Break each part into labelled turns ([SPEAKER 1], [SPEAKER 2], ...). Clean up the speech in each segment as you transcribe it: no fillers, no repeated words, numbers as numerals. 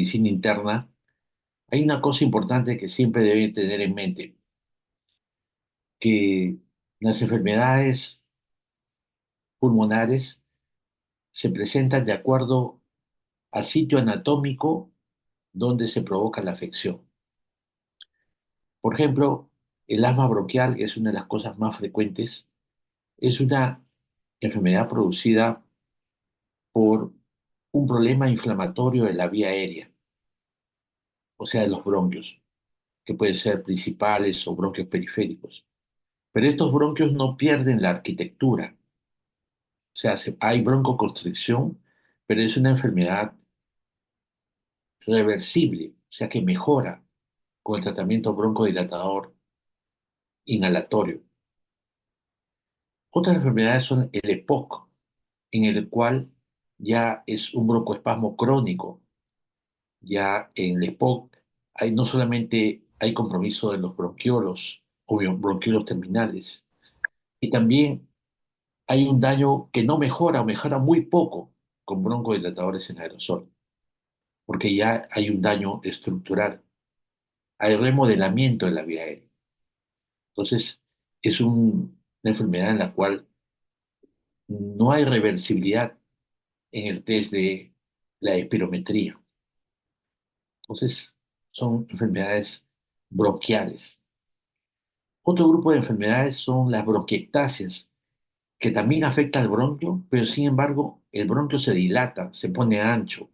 [SPEAKER 1] medicina interna, hay una cosa importante que siempre deben tener en mente, que las enfermedades pulmonares se presentan de acuerdo al sitio anatómico donde se provoca la afección. Por ejemplo, el asma bronquial, que es una de las cosas más frecuentes, es una enfermedad producida por un problema inflamatorio de la vía aérea, o sea, de los bronquios, que pueden ser principales o bronquios periféricos. Pero estos bronquios no pierden la arquitectura, o sea, hay broncoconstricción, pero es una enfermedad reversible, o sea, que mejora con el tratamiento broncodilatador inhalatorio. Otras enfermedades son el EPOC, en el cual ya es un broncoespasmo crónico. Ya en el EPOC no solamente hay compromiso de los bronquiolos o bronquiolos terminales, y también hay un daño que no mejora o mejora muy poco con broncodilatadores en aerosol, porque ya hay un daño estructural, hay remodelamiento de la vía aérea. Entonces, es una enfermedad en la cual no hay reversibilidad en el test de la espirometría. Entonces, son enfermedades bronquiales. Otro grupo de enfermedades son las bronquiectasias, que también afecta al bronquio, pero sin embargo, el bronquio se dilata, se pone ancho,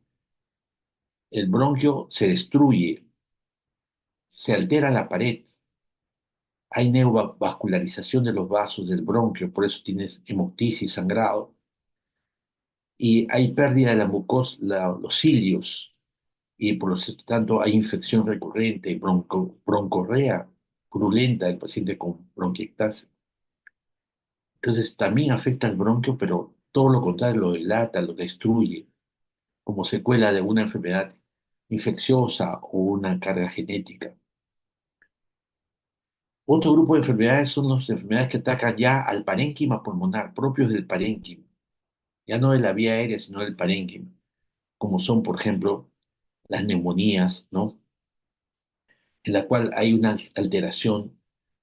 [SPEAKER 1] el bronquio se destruye, se altera la pared, hay neovascularización de los vasos del bronquio, por eso tienes hemoptisis, sangrado, y hay pérdida de la mucosa, los cilios, y por lo tanto hay infección recurrente, broncorrea purulenta del paciente con bronquiectasia. Entonces también afecta al bronquio, pero todo lo contrario, lo dilata, lo destruye, como secuela de una enfermedad infecciosa o una carga genética. Otro grupo de enfermedades son las enfermedades que atacan ya al parénquima pulmonar, propios del parénquima, ya no de la vía aérea, sino del parénquima, como son, por ejemplo, las neumonías, ¿no? En la cual hay una alteración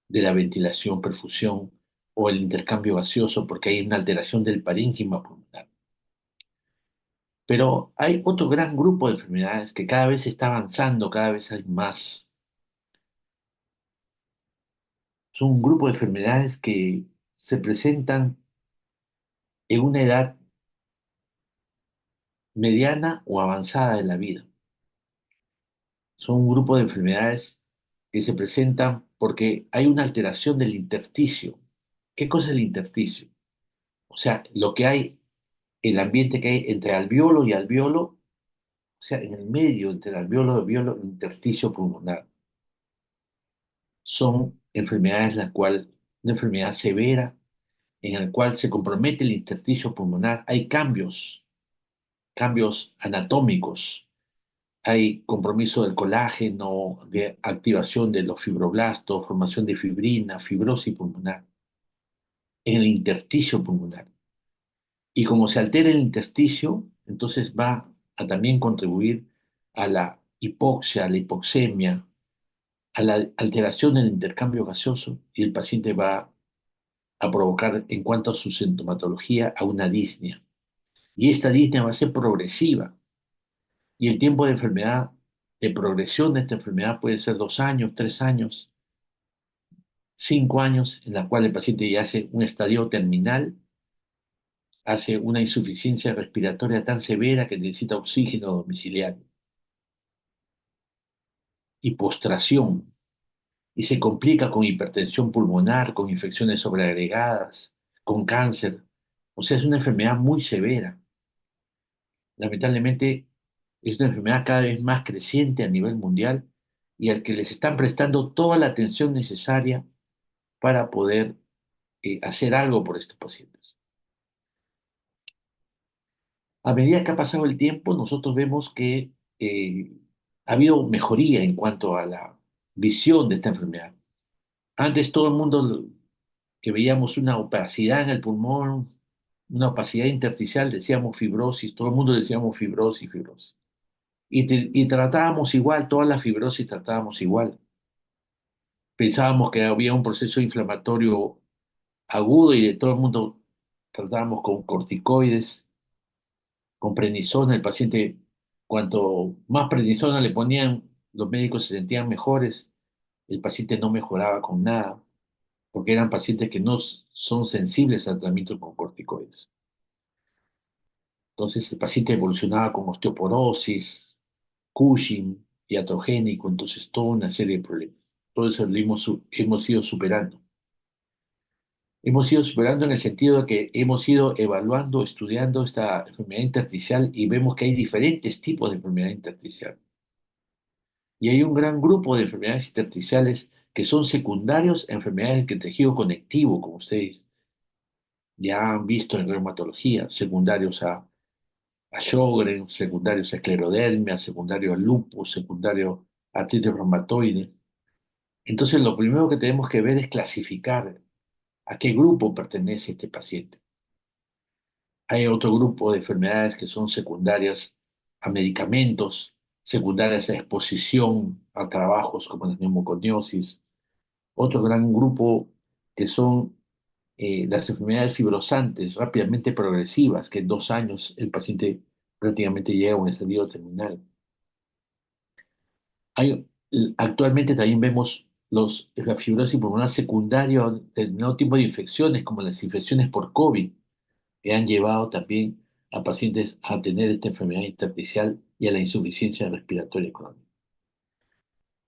[SPEAKER 1] de la ventilación, perfusión o el intercambio gaseoso, porque hay una alteración del parénquima pulmonar. Pero hay otro gran grupo de enfermedades que cada vez está avanzando, cada vez hay más. Son un grupo de enfermedades que se presentan en una edad mediana o avanzada de la vida. Son un grupo de enfermedades que se presentan porque hay una alteración del intersticio. ¿Qué cosa es el intersticio? O sea, lo que hay, el ambiente que hay entre alveolo y alveolo, o sea, en el medio entre el alveolo y alveolo, intersticio pulmonar. Son enfermedades una enfermedad severa en la cual se compromete el intersticio pulmonar. Hay cambios anatómicos, hay compromiso del colágeno, de activación de los fibroblastos, formación de fibrina, fibrosis pulmonar en el intersticio pulmonar. Y como se altera el intersticio, entonces va a también contribuir a la hipoxia, a la hipoxemia, a la alteración del intercambio gaseoso y el paciente va a provocar, en cuanto a su sintomatología, a una disnea. Y esta disnea va a ser progresiva. Y el tiempo de enfermedad, de progresión de esta enfermedad puede ser 2 años, 3 años, 5 años, en la cual el paciente ya hace un estadio terminal, hace una insuficiencia respiratoria tan severa que necesita oxígeno domiciliario y postración. Y se complica con hipertensión pulmonar, con infecciones sobreagregadas, con cáncer. O sea, es una enfermedad muy severa. Lamentablemente, es una enfermedad cada vez más creciente a nivel mundial y al que les están prestando toda la atención necesaria para poder hacer algo por estos pacientes. A medida que ha pasado el tiempo, nosotros vemos que ha habido mejoría en cuanto a la visión de esta enfermedad. Antes todo el mundo que veíamos una opacidad en el pulmón, una opacidad intersticial, decíamos fibrosis, todo el mundo decíamos fibrosis, fibrosis. y tratábamos igual, toda la fibrosis tratábamos igual. Pensábamos que había un proceso inflamatorio agudo y de todo el mundo tratábamos con corticoides, con prednisona. El paciente, cuanto más prednisona le ponían, los médicos se sentían mejores. El paciente no mejoraba con nada, porque eran pacientes que no son sensibles al tratamiento con corticoides. Entonces el paciente evolucionaba con osteoporosis, Cushing, iatrogénico, entonces toda una serie de problemas. Todo eso hemos ido superando. Hemos ido superando en el sentido de que hemos ido evaluando, estudiando esta enfermedad intersticial y vemos que hay diferentes tipos de enfermedad intersticial. Y hay un gran grupo de enfermedades intersticiales que son secundarios a enfermedades del tejido conectivo, como ustedes ya han visto en reumatología, secundarios a Sjögren, secundarios a esclerodermia, secundario a lupus, secundario a artritis reumatoide. Entonces, lo primero que tenemos que ver es clasificar a qué grupo pertenece este paciente. Hay otro grupo de enfermedades que son secundarias a medicamentos, secundarias a exposición a trabajos como la neumoconiosis. Otro gran grupo que son las enfermedades fibrosantes rápidamente progresivas, que en 2 años el paciente prácticamente llega a un estadio terminal. Actualmente también vemos la fibrosis pulmonar secundaria a determinado tipo de infecciones, como las infecciones por COVID, que han llevado también a pacientes a tener esta enfermedad intersticial y a la insuficiencia respiratoria crónica.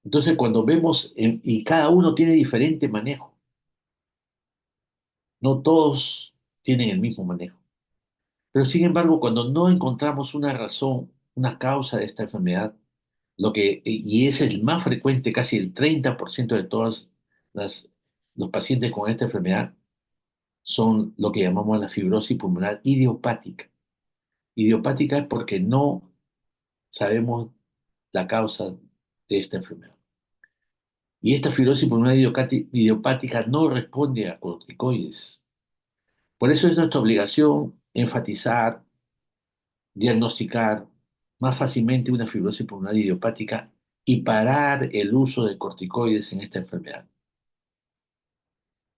[SPEAKER 1] Entonces, cuando vemos, y cada uno tiene diferente manejo, no todos tienen el mismo manejo. Pero sin embargo, cuando no encontramos una razón, una causa de esta enfermedad, y ese es el más frecuente, casi el 30% de todos las, los pacientes con esta enfermedad son lo que llamamos la fibrosis pulmonar idiopática. Idiopática es porque no sabemos la causa de esta enfermedad. Y esta fibrosis pulmonar idiopática no responde a corticoides. Por eso es nuestra obligación enfatizar, diagnosticar más fácilmente una fibrosis pulmonar idiopática y parar el uso de corticoides en esta enfermedad.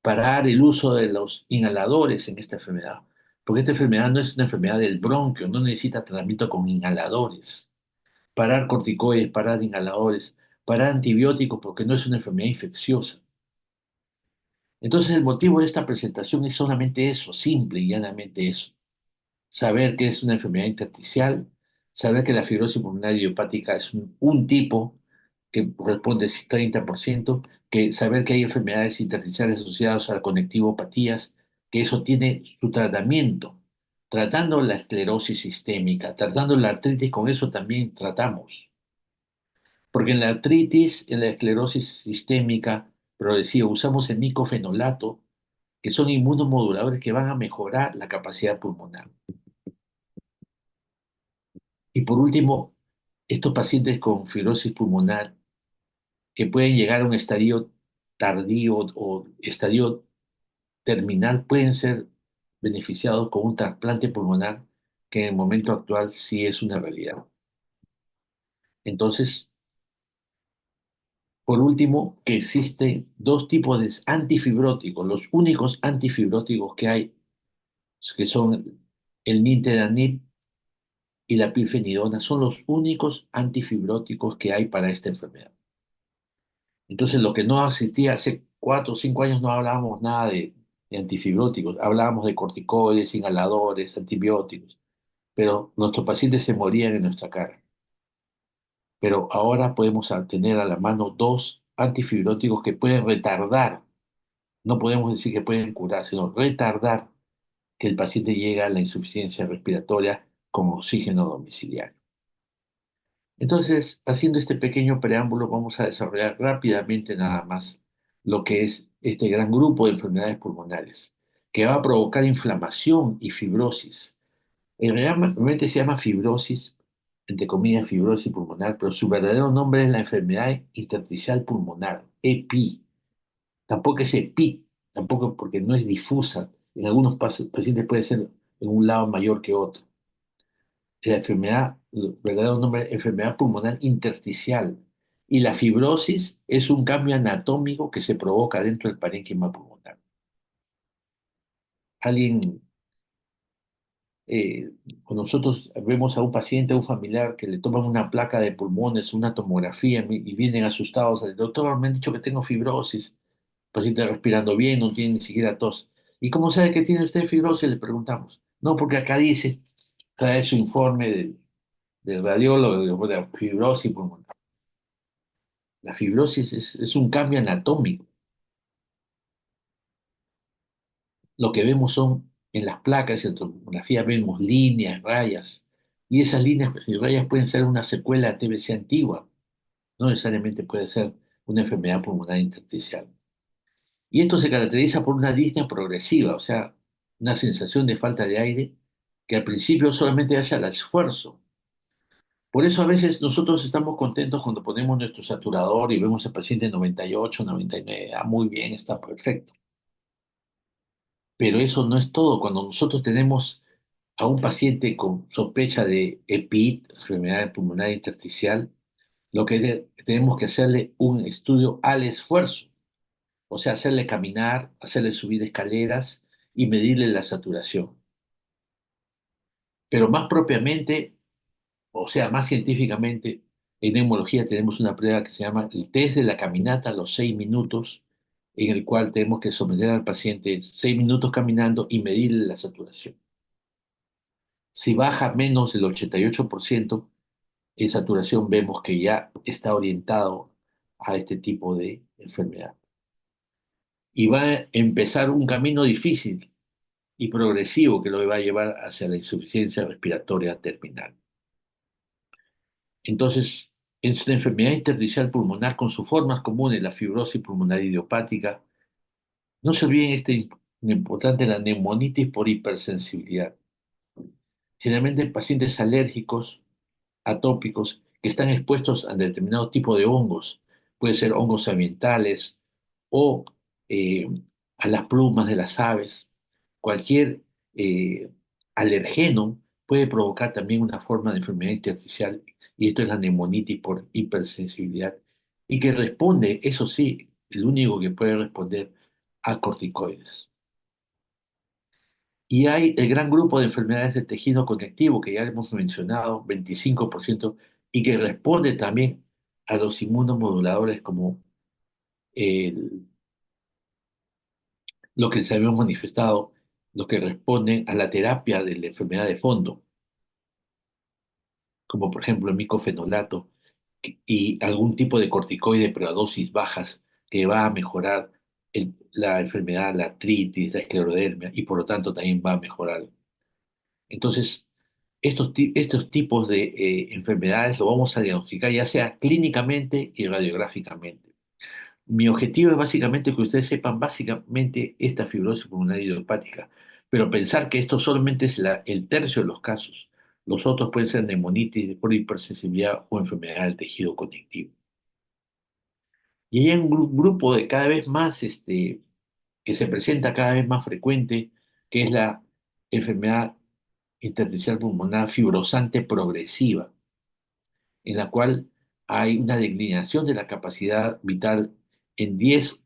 [SPEAKER 1] Parar el uso de los inhaladores en esta enfermedad, porque esta enfermedad no es una enfermedad del bronquio, no necesita tratamiento con inhaladores. Parar corticoides, parar inhaladores, parar antibióticos, porque no es una enfermedad infecciosa. Entonces el motivo de esta presentación es solamente eso, simple y llanamente eso. Saber que es una enfermedad intersticial, saber que la fibrosis pulmonar idiopática es un tipo que corresponde al 30%, que saber que hay enfermedades intersticiales asociadas a conectivopatías, que eso tiene su tratamiento. Tratando la esclerosis sistémica, tratando la artritis, con eso también tratamos. Porque en la artritis, en la esclerosis sistémica progresiva, usamos el micofenolato, que son inmunomoduladores que van a mejorar la capacidad pulmonar. Y por último, estos pacientes con fibrosis pulmonar que pueden llegar a un estadio tardío o estadio terminal pueden ser beneficiados con un trasplante pulmonar que en el momento actual sí es una realidad. Entonces, por último, que existen dos tipos de antifibróticos, los únicos antifibróticos que hay, que son el nintedanib y la pirfenidona, son los únicos antifibróticos que hay para esta enfermedad. Entonces, lo que no existía hace 4 o 5 años, no hablábamos nada de antifibróticos, hablábamos de corticoides, inhaladores, antibióticos, pero nuestros pacientes se morían en nuestra cara. Pero ahora podemos tener a la mano dos antifibróticos que pueden retardar, no podemos decir que pueden curar, sino retardar que el paciente llegue a la insuficiencia respiratoria con oxígeno domiciliario. Entonces, haciendo este pequeño preámbulo, vamos a desarrollar rápidamente nada más lo que es este gran grupo de enfermedades pulmonares, que va a provocar inflamación y fibrosis. Realmente se llama fibrosis, entre comillas, fibrosis pulmonar, pero su verdadero nombre es la enfermedad intersticial pulmonar, EPI. Tampoco es EPI, tampoco porque no es difusa. En algunos pacientes puede ser en un lado mayor que otro. la enfermedad, el verdadero nombre es enfermedad pulmonar intersticial. Y la fibrosis es un cambio anatómico que se provoca dentro del parénquima pulmonar. Alguien, o nosotros vemos a un paciente, a un familiar que le toman una placa de pulmones, una tomografía y vienen asustados. El doctor, me han dicho que tengo fibrosis. El paciente respirando bien, no tiene ni siquiera tos. ¿Y cómo sabe que tiene usted fibrosis? Le preguntamos. No, porque acá dice, trae su informe del radiólogo de fibrosis pulmonar. La fibrosis es un cambio anatómico. Lo que vemos son en las placas en tomografía vemos líneas, rayas, y esas líneas y rayas pueden ser una secuela de TBC antigua, no necesariamente puede ser una enfermedad pulmonar intersticial. Y esto se caracteriza por una disnea progresiva, o sea, una sensación de falta de aire que al principio solamente hace al esfuerzo. Por eso a veces nosotros estamos contentos cuando ponemos nuestro saturador y vemos al paciente 98, 99, ah, muy bien, está perfecto. Pero eso no es todo. Cuando nosotros tenemos a un paciente con sospecha de EPIT, enfermedad pulmonar intersticial, lo que tenemos que hacerle un estudio al esfuerzo, o sea, hacerle caminar, hacerle subir escaleras y medirle la saturación. Pero más propiamente, o sea, más científicamente, en neumología tenemos una prueba que se llama el test de la caminata a los 6 minutos, en el cual tenemos que someter al paciente 6 minutos caminando y medirle la saturación. Si baja menos del 88% en saturación, vemos que ya está orientado a este tipo de enfermedad. Y va a empezar un camino difícil y progresivo que lo va a llevar hacia la insuficiencia respiratoria terminal. Entonces, es una enfermedad intersticial pulmonar con sus formas comunes, la fibrosis pulmonar idiopática. No se olviden importante, la neumonitis por hipersensibilidad. Generalmente en pacientes alérgicos atópicos que están expuestos a determinado tipo de hongos. Puede ser hongos ambientales o eh, a las plumas de las aves. Cualquier eh, alergeno puede provocar también una forma de enfermedad intersticial y esto es la neumonitis por hipersensibilidad y que responde, eso sí, el único que puede responder a corticoides. Y hay el gran grupo de enfermedades del tejido conectivo que ya hemos mencionado, 25%, y que responde también a los inmunomoduladores como el- lo que se habíamos manifestado, lo que responden a la terapia de la enfermedad de fondo, como por ejemplo el micofenolato y algún tipo de corticoide pero a dosis bajas que va a mejorar la enfermedad, la artritis, la esclerodermia y por lo tanto también va a mejorar. Entonces, estos tipos de enfermedades lo vamos a diagnosticar ya sea clínicamente y radiográficamente. Mi objetivo es básicamente que ustedes sepan básicamente esta fibrosis pulmonar idiopática, pero pensar que esto solamente es el tercio de los casos. Los otros pueden ser neumonitis por hipersensibilidad o enfermedad del tejido conectivo. Y hay un grupo de cada vez más, que se presenta cada vez más frecuente, que es la enfermedad intersticial pulmonar fibrosante progresiva, en la cual hay una declinación de la capacidad vital en 10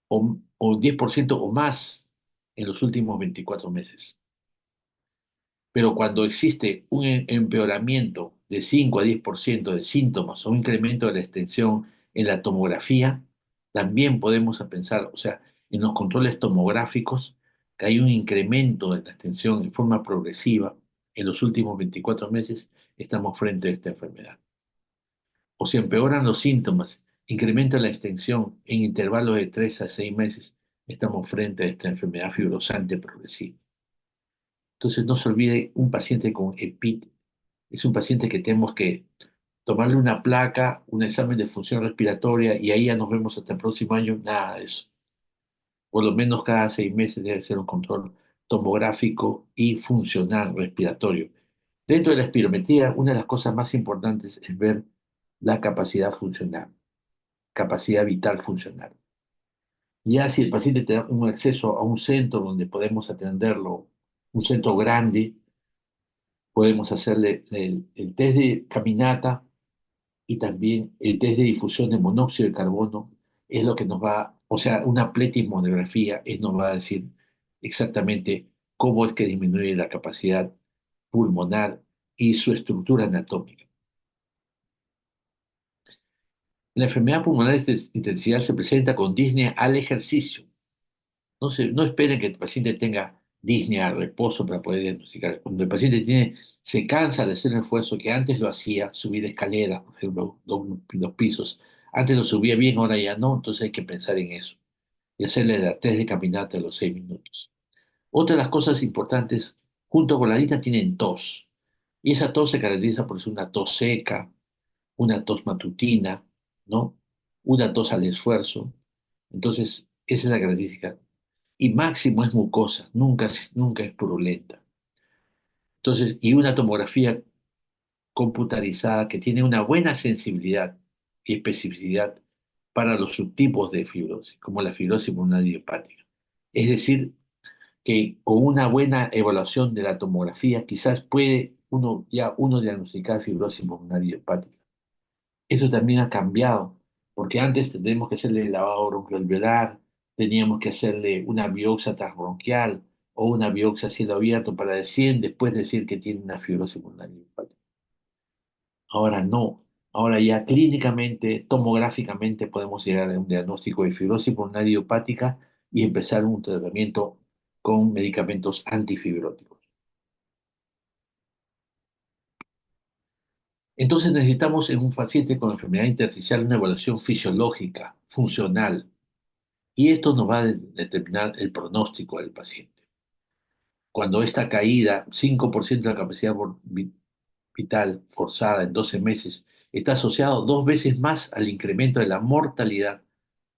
[SPEAKER 1] o 10% o más en los últimos 24 meses. Pero cuando existe un empeoramiento de 5 a 10% de síntomas o un incremento de la extensión en la tomografía, también podemos pensar, o sea, en los controles tomográficos, que hay un incremento de la extensión en forma progresiva en los últimos 24 meses, estamos frente a esta enfermedad. O si empeoran los síntomas, incrementa la extensión en intervalos de 3 a 6 meses, estamos frente a esta enfermedad fibrosante progresiva. Entonces no se olvide, un paciente con EPIT es un paciente que tenemos que tomarle una placa, un examen de función respiratoria y ahí ya nos vemos hasta el próximo año, nada de eso. Por lo menos cada 6 meses debe ser un control tomográfico y funcional respiratorio. Dentro de la espirometría, una de las cosas más importantes es ver la capacidad funcional, capacidad vital funcional. Ya si el paciente tiene un acceso a un centro donde podemos atenderlo, un centro grande, Podemos hacerle el test de caminata y también el test de difusión de monóxido de carbono es lo que nos va, o sea, una pletismonografía nos va a decir exactamente cómo es que disminuye la capacidad pulmonar y su estructura anatómica. La enfermedad pulmonar de intensidad se presenta con disnea al ejercicio. No esperen que el paciente tenga disnea al reposo para poder diagnosticar. Cuando el paciente se cansa de hacer un esfuerzo que antes lo hacía, subir escaleras, por ejemplo, los pisos, antes lo subía bien, ahora ya no, entonces hay que pensar en eso y hacerle la test de caminata a los 6 minutos. Otra de las cosas importantes, junto con la disnea, tienen tos. Y esa tos se caracteriza por ser una tos seca, una tos matutina, ¿no? Una tos al esfuerzo. Entonces, esa es la característica. Y máximo es mucosa, nunca es purulenta. Entonces, y una tomografía computarizada que tiene una buena sensibilidad y especificidad para los subtipos de fibrosis, como la fibrosis pulmonar idiopática. Es decir, que con una buena evaluación de la tomografía quizás puede uno diagnosticar fibrosis pulmonar idiopática. Esto también ha cambiado, porque antes teníamos que hacerle el lavado broncoalveolar, teníamos que hacerle una biopsia transbronquial o una biopsia a cielo abierto para después decir que tiene una fibrosis pulmonar idiopática. Ahora no, ahora ya clínicamente, tomográficamente podemos llegar a un diagnóstico de fibrosis pulmonar idiopática y empezar un tratamiento con medicamentos antifibróticos. Entonces necesitamos en un paciente con enfermedad intersticial una evaluación fisiológica, funcional, y esto nos va a determinar el pronóstico del paciente. Cuando esta caída, 5% de la capacidad vital forzada en 12 meses, está asociado 2 veces más al incremento de la mortalidad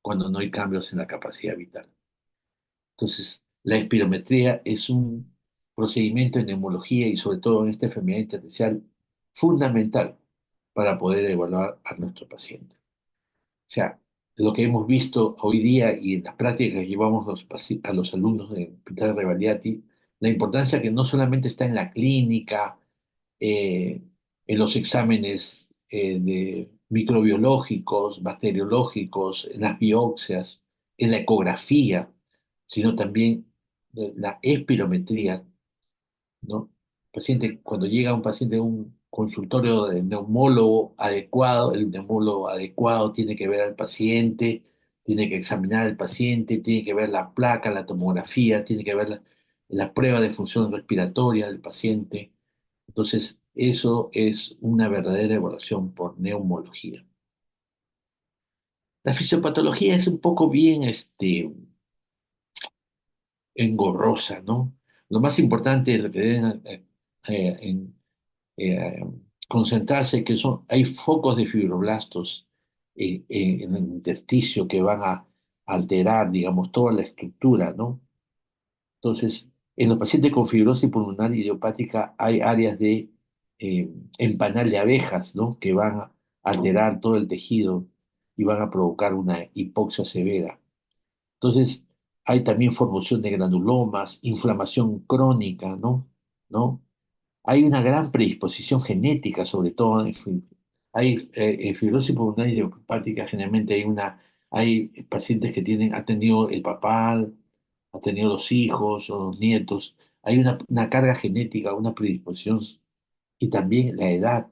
[SPEAKER 1] cuando no hay cambios en la capacidad vital. Entonces, la espirometría es un procedimiento en neumología y sobre todo en esta enfermedad intersticial fundamental para poder evaluar a nuestro paciente. O sea, lo que hemos visto hoy día y en las prácticas que llevamos a los alumnos de Hospital Revaliati, la importancia que no solamente está en la clínica, eh, en los exámenes de microbiológicos, bacteriológicos, en las biopsias, en la ecografía, sino también la espirometría, ¿no? Cuando llega un paciente a un consultorio de neumólogo adecuado, el neumólogo adecuado tiene que ver al paciente, tiene que examinar al paciente, tiene que ver la placa, la tomografía, tiene que ver la prueba de función respiratoria del paciente. Entonces, eso es una verdadera evaluación por neumología. La fisiopatología es un poco bien engorrosa, ¿no? Lo más importante, lo que deben eh, concentrarse que hay focos de fibroblastos en el intersticio que van a alterar, digamos, toda la estructura, ¿no? Entonces, en los pacientes con fibrosis pulmonar idiopática hay áreas de empanal de abejas, ¿no? Que van a alterar todo el tejido y van a provocar una hipoxia severa. Entonces, hay también formación de granulomas, inflamación crónica, ¿no? ¿No? Hay una gran predisposición genética, sobre todo en fibrosis pulmonar idiopática, generalmente hay pacientes que ha tenido el papá, ha tenido los hijos o los nietos, hay una carga genética, una predisposición y también la edad.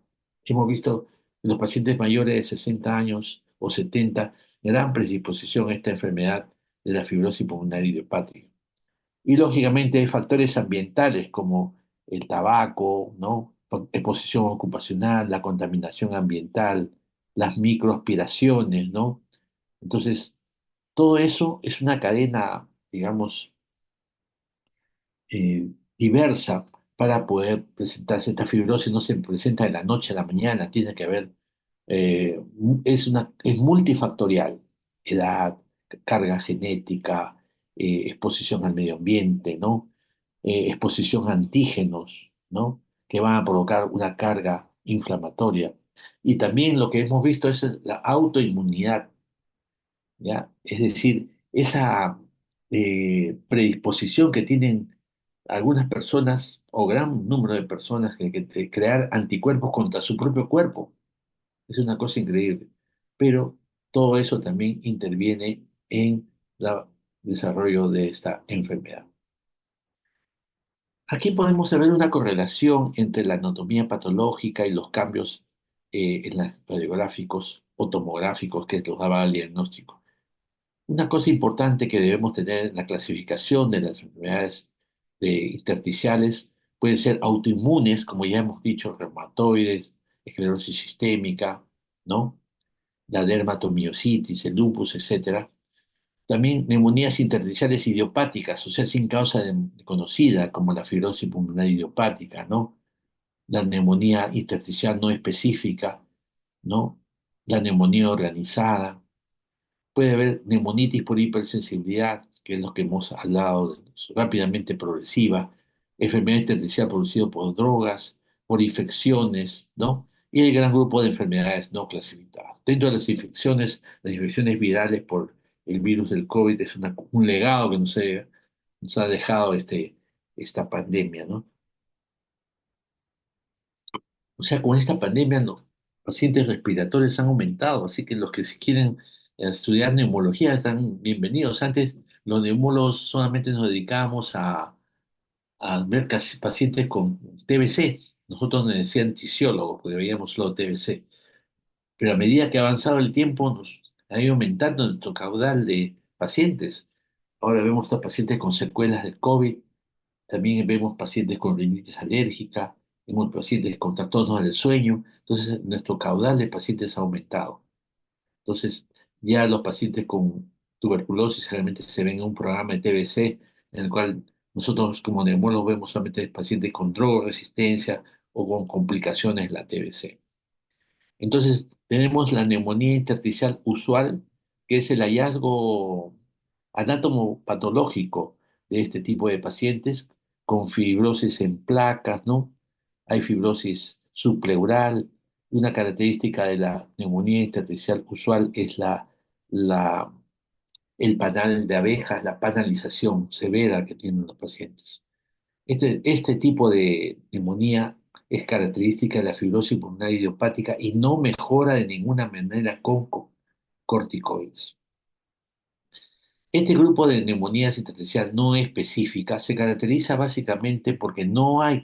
[SPEAKER 1] Hemos visto en los pacientes mayores de 60 años o 70 gran predisposición a esta enfermedad de la fibrosis pulmonar idiopática. Y lógicamente hay factores ambientales como el tabaco, ¿no? Exposición ocupacional, la contaminación ambiental, las microaspiraciones, ¿no? Entonces, todo eso es una cadena, digamos, diversa para poder presentarse. Esta fibrosis no se presenta de la noche a la mañana, tiene que haber, es multifactorial, edad, carga genética, exposición al medio ambiente, ¿no? Exposición a antígenos, ¿no? Que van a provocar una carga inflamatoria. Y también lo que hemos visto es la autoinmunidad, ¿ya? Es decir, esa predisposición que tienen algunas personas o gran número de personas que crear anticuerpos contra su propio cuerpo. Es una cosa increíble. Pero todo eso también interviene en el desarrollo de esta enfermedad. Aquí podemos ver una correlación entre la anatomía patológica y los cambios en los radiográficos o tomográficos que nos daba el diagnóstico. Una cosa importante que debemos tener en la clasificación de las enfermedades intersticiales pueden ser autoinmunes, como ya hemos dicho, reumatoides, esclerosis sistémica, ¿no? La dermatomiositis, el lupus, etcétera. También neumonías intersticiales idiopáticas, o sea, sin causa conocida, como la fibrosis pulmonar idiopática, ¿no? La neumonía intersticial no específica, ¿no? La neumonía organizada. Puede haber neumonitis por hipersensibilidad, que es lo que hemos hablado, rápidamente progresiva, enfermedad intersticial producida por drogas, por infecciones, ¿no? Y el gran grupo de enfermedades no clasificadas. Dentro de las infecciones virales por el virus del COVID es un legado que nos ha dejado esta pandemia, ¿no? O sea, con esta pandemia los pacientes respiratorios han aumentado, así que los que si quieren estudiar neumología están bienvenidos. Antes los neumólogos solamente nos dedicábamos a ver pacientes con TBC. Nosotros nos decían tisiólogos, porque veíamos solo TBC. Pero a medida que ha avanzado el tiempo, nos ha ido aumentando nuestro caudal de pacientes. Ahora vemos estos pacientes con secuelas del COVID, también vemos pacientes con rinitis alérgica, vemos pacientes con trastornos del sueño. Entonces, nuestro caudal de pacientes ha aumentado. Entonces, ya los pacientes con tuberculosis realmente se ven en un programa de TBC, en el cual nosotros como neumólogos vemos solamente pacientes con resistencia o con complicaciones de la TBC. Entonces, tenemos la neumonía intersticial usual, que es el hallazgo anatomopatológico de este tipo de pacientes, con fibrosis en placas, ¿no? Hay fibrosis subpleural. Una característica de la neumonía intersticial usual es la, el panal de abejas, la panalización severa que tienen los pacientes. Este tipo de neumonía es característica de la fibrosis pulmonar idiopática y no mejora de ninguna manera con corticoides. Este grupo de neumonías intersticial no específica se caracteriza básicamente porque no hay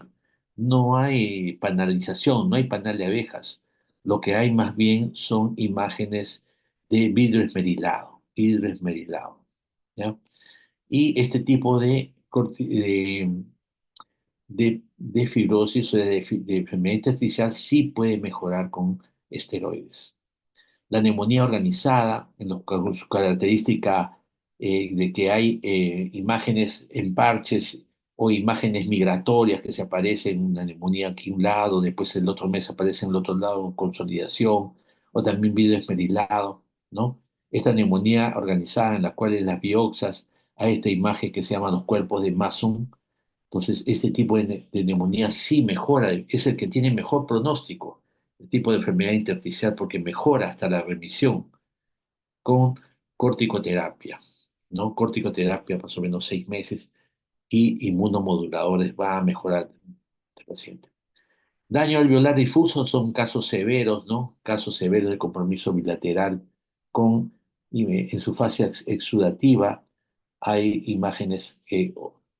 [SPEAKER 1] panalización, no hay panal de abejas. Lo que hay más bien son imágenes de vidrio esmerilado, ¿ya? Y este tipo de fibrosis o de enfermedad intersticial sí puede mejorar con esteroides. La neumonía organizada, con su característica de que hay imágenes en parches o imágenes migratorias que se aparecen, una neumonía aquí a un lado, después el otro mes aparece en el otro lado con consolidación, o también vidrio esmerilado, ¿no? Esta neumonía organizada en la cual en las biopsias hay esta imagen que se llama los cuerpos de Mason. Entonces, este tipo de neumonía sí mejora, es el que tiene mejor pronóstico, el tipo de enfermedad intersticial, porque mejora hasta la remisión con corticoterapia, ¿no? Corticoterapia más o menos 6 meses y inmunomoduladores va a mejorar el paciente. Daño alveolar difuso son casos severos, ¿no? Casos severos de compromiso bilateral en su fase exudativa hay imágenes que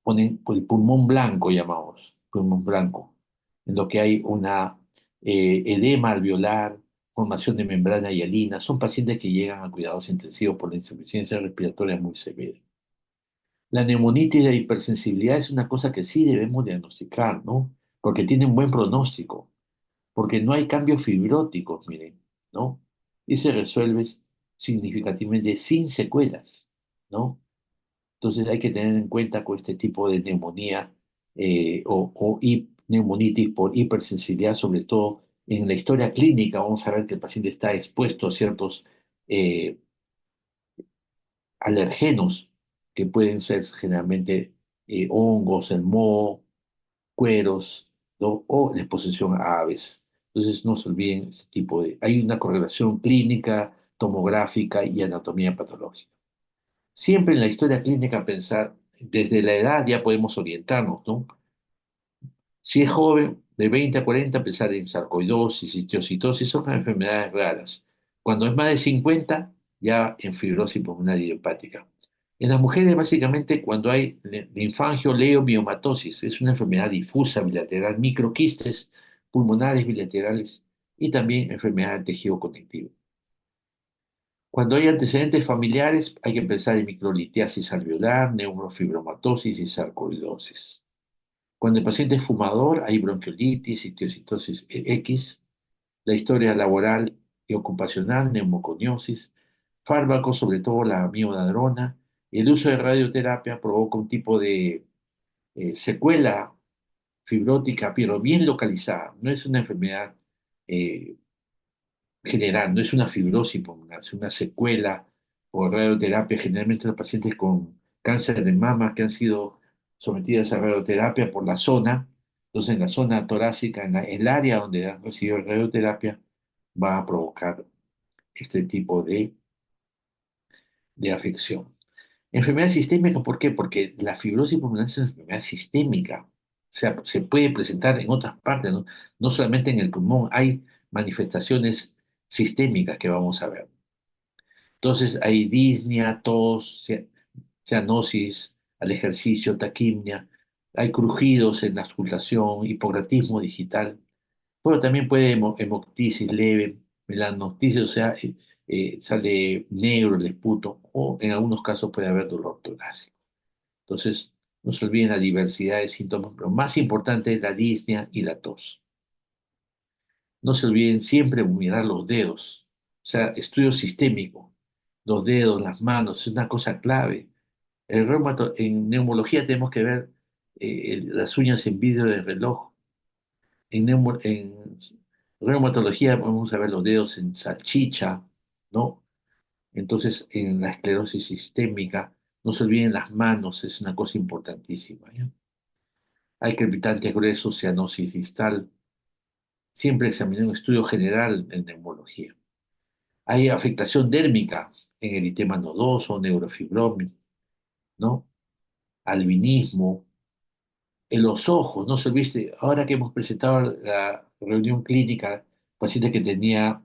[SPEAKER 1] ponen por el pulmón blanco, llamamos, pulmón blanco, en lo que hay una edema alveolar, formación de membrana hialina. Son pacientes que llegan a cuidados intensivos por la insuficiencia respiratoria muy severa. La neumonitis de hipersensibilidad es una cosa que sí debemos diagnosticar, ¿no? Porque tiene un buen pronóstico, porque no hay cambios fibróticos, miren, ¿no? Y se resuelve significativamente sin secuelas, ¿no? Entonces hay que tener en cuenta con este tipo de neumonía o neumonitis por hipersensibilidad, sobre todo en la historia clínica, vamos a ver que el paciente está expuesto a ciertos eh, alergenos que pueden ser generalmente hongos, el moho, cueros, ¿no? O la exposición a aves. Entonces no se olviden ese tipo de... Hay una correlación clínica, tomográfica y anatomía patológica. Siempre en la historia clínica pensar, desde la edad ya podemos orientarnos, ¿no? Si es joven, de 20 a 40, empezar en sarcoidosis, histiocytosis, son enfermedades raras. Cuando es más de 50, ya en fibrosis pulmonar idiopática. En las mujeres, básicamente, cuando hay linfangio leiomiomatosis, es una enfermedad difusa bilateral, microquistes pulmonares bilaterales y también enfermedad del tejido conectivo. Cuando hay antecedentes familiares, hay que pensar en microlitiasis alveolar, neurofibromatosis y sarcoidosis. Cuando el paciente es fumador, hay bronquiolitis, histiocytosis X, la historia laboral y ocupacional, neumoconiosis, fármacos, sobre todo la amiodarona, y el uso de radioterapia provoca un tipo de secuela fibrótica, pero bien localizada. No es una enfermedad eh, general, no es una fibrosis pulmonar, es una secuela por radioterapia. Generalmente los pacientes con cáncer de mama que han sido sometidas a radioterapia por la zona, entonces en la zona torácica, en el área donde han recibido radioterapia, va a provocar este tipo de afección. Enfermedad sistémica, ¿por qué? Porque la fibrosis pulmonar es una enfermedad sistémica. O sea, se puede presentar en otras partes, ¿no? No solamente en el pulmón, hay manifestaciones sistémicas que vamos a ver. Entonces hay disnea, tos, cianosis al ejercicio, taquimia, hay crujidos en la auscultación, hipoglotismo digital, pero también puede hemoptisis leve, melanoctisis, o sea, sale negro el esputo, o en algunos casos puede haber dolor torácico. Entonces, no se olviden la diversidad de síntomas, pero más importante es la disnea y la tos. No se olviden siempre mirar los dedos, o sea, estudio sistémico, los dedos, las manos, es una cosa clave. En neumología tenemos que ver las uñas en vidrio del reloj. En reumatología podemos ver los dedos en salchicha, ¿no? Entonces, en la esclerosis sistémica, no se olviden las manos, es una cosa importantísima, ¿ya? Hay crepitantes gruesos, cianosis distal. Siempre examinar un estudio general en neumología. Hay afectación dérmica en eritema nodoso, neurofibromia, ¿no? Albinismo. En los ojos, no se olvide, ahora que hemos presentado la reunión clínica, paciente que tenía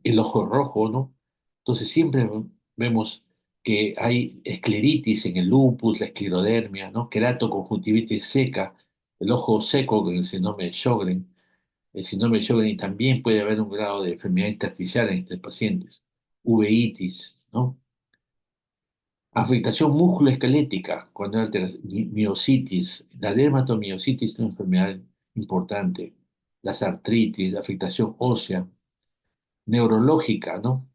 [SPEAKER 1] el ojo rojo, ¿no? Entonces siempre vemos que hay escleritis en el lupus, la esclerodermia, ¿no? Queratoconjuntivitis seca, el ojo seco con el síndrome de Sjögren. El síndrome de Sjögren también puede haber un grado de enfermedad intersticial entre pacientes. Uveitis, ¿no? Afectación musculoesquelética, cuando hay miositis, la dermatomiositis es una enfermedad importante, las artritis, la afectación ósea, neurológica, ¿no?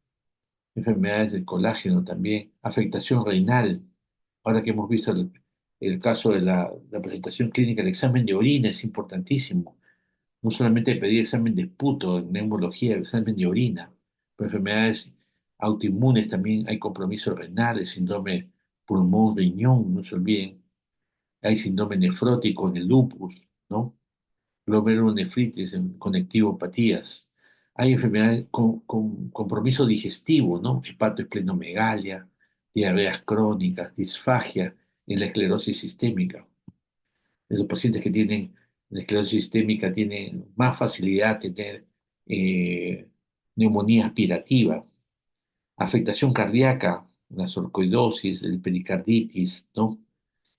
[SPEAKER 1] Enfermedades del colágeno también, afectación renal. Ahora que hemos visto el caso de la presentación clínica, el examen de orina es importantísimo. No solamente pedir examen de esputo en neumología, el examen de orina. Por enfermedades autoinmunes también hay compromiso renal, síndrome pulmón-riñón, no se olviden. Hay síndrome nefrótico en el lupus, ¿no? Glomerulonefritis, en conectivopatías. Hay enfermedades con compromiso digestivo, ¿no? Hepatoesplenomegalia, diarreas crónicas, disfagia en la esclerosis sistémica. Los pacientes que tienen la esclerosis sistémica tienen más facilidad de tener eh, neumonía aspirativa, afectación cardíaca, la sarcoidosis, el pericarditis, ¿no?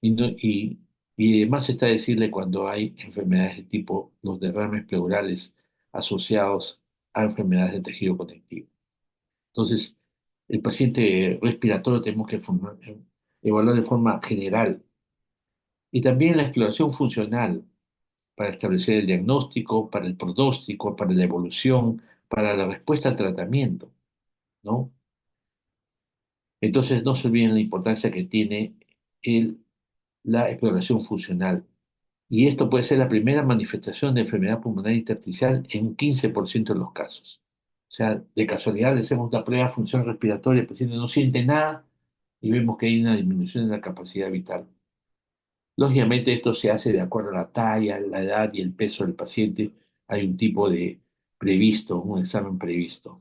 [SPEAKER 1] Y además está decirle cuando hay enfermedades de tipo los derrames pleurales asociados a enfermedades de tejido conectivo. Entonces, el paciente respiratorio tenemos que evaluar de forma general y también la exploración funcional para establecer el diagnóstico, para el pronóstico, para la evolución, para la respuesta al tratamiento, ¿no? Entonces, no se olviden la importancia que tiene la exploración funcional. Y esto puede ser la primera manifestación de enfermedad pulmonar intersticial en un 15% de los casos. O sea, de casualidad le hacemos una prueba de función respiratoria, el paciente no siente nada y vemos que hay una disminución de la capacidad vital. Lógicamente esto se hace de acuerdo a la talla, la edad y el peso del paciente. Hay un tipo de previsto, un examen previsto.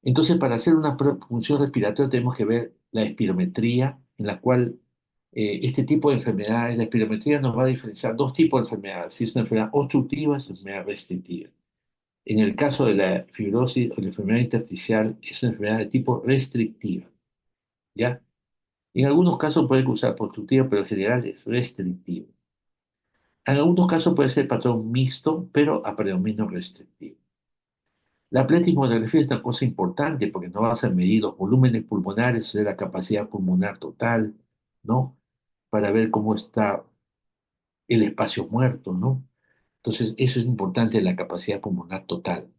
[SPEAKER 1] Entonces, para hacer una función respiratoria tenemos que ver la espirometría, en la cual este tipo de enfermedades, la espirometría nos va a diferenciar dos tipos de enfermedades, si es una enfermedad obstructiva, es una enfermedad restrictiva. En el caso de la fibrosis o la enfermedad intersticial, es una enfermedad de tipo restrictiva, ¿ya? En algunos casos puede causar por obstructiva, pero en general es restrictiva. En algunos casos puede ser patrón mixto, pero a predominio restrictivo. La pletismografía es una cosa importante porque nos vas a medir los volúmenes pulmonares, de la capacidad pulmonar total, ¿no? Para ver cómo está el espacio muerto, ¿no? Entonces, eso es importante, la capacidad pulmonar total.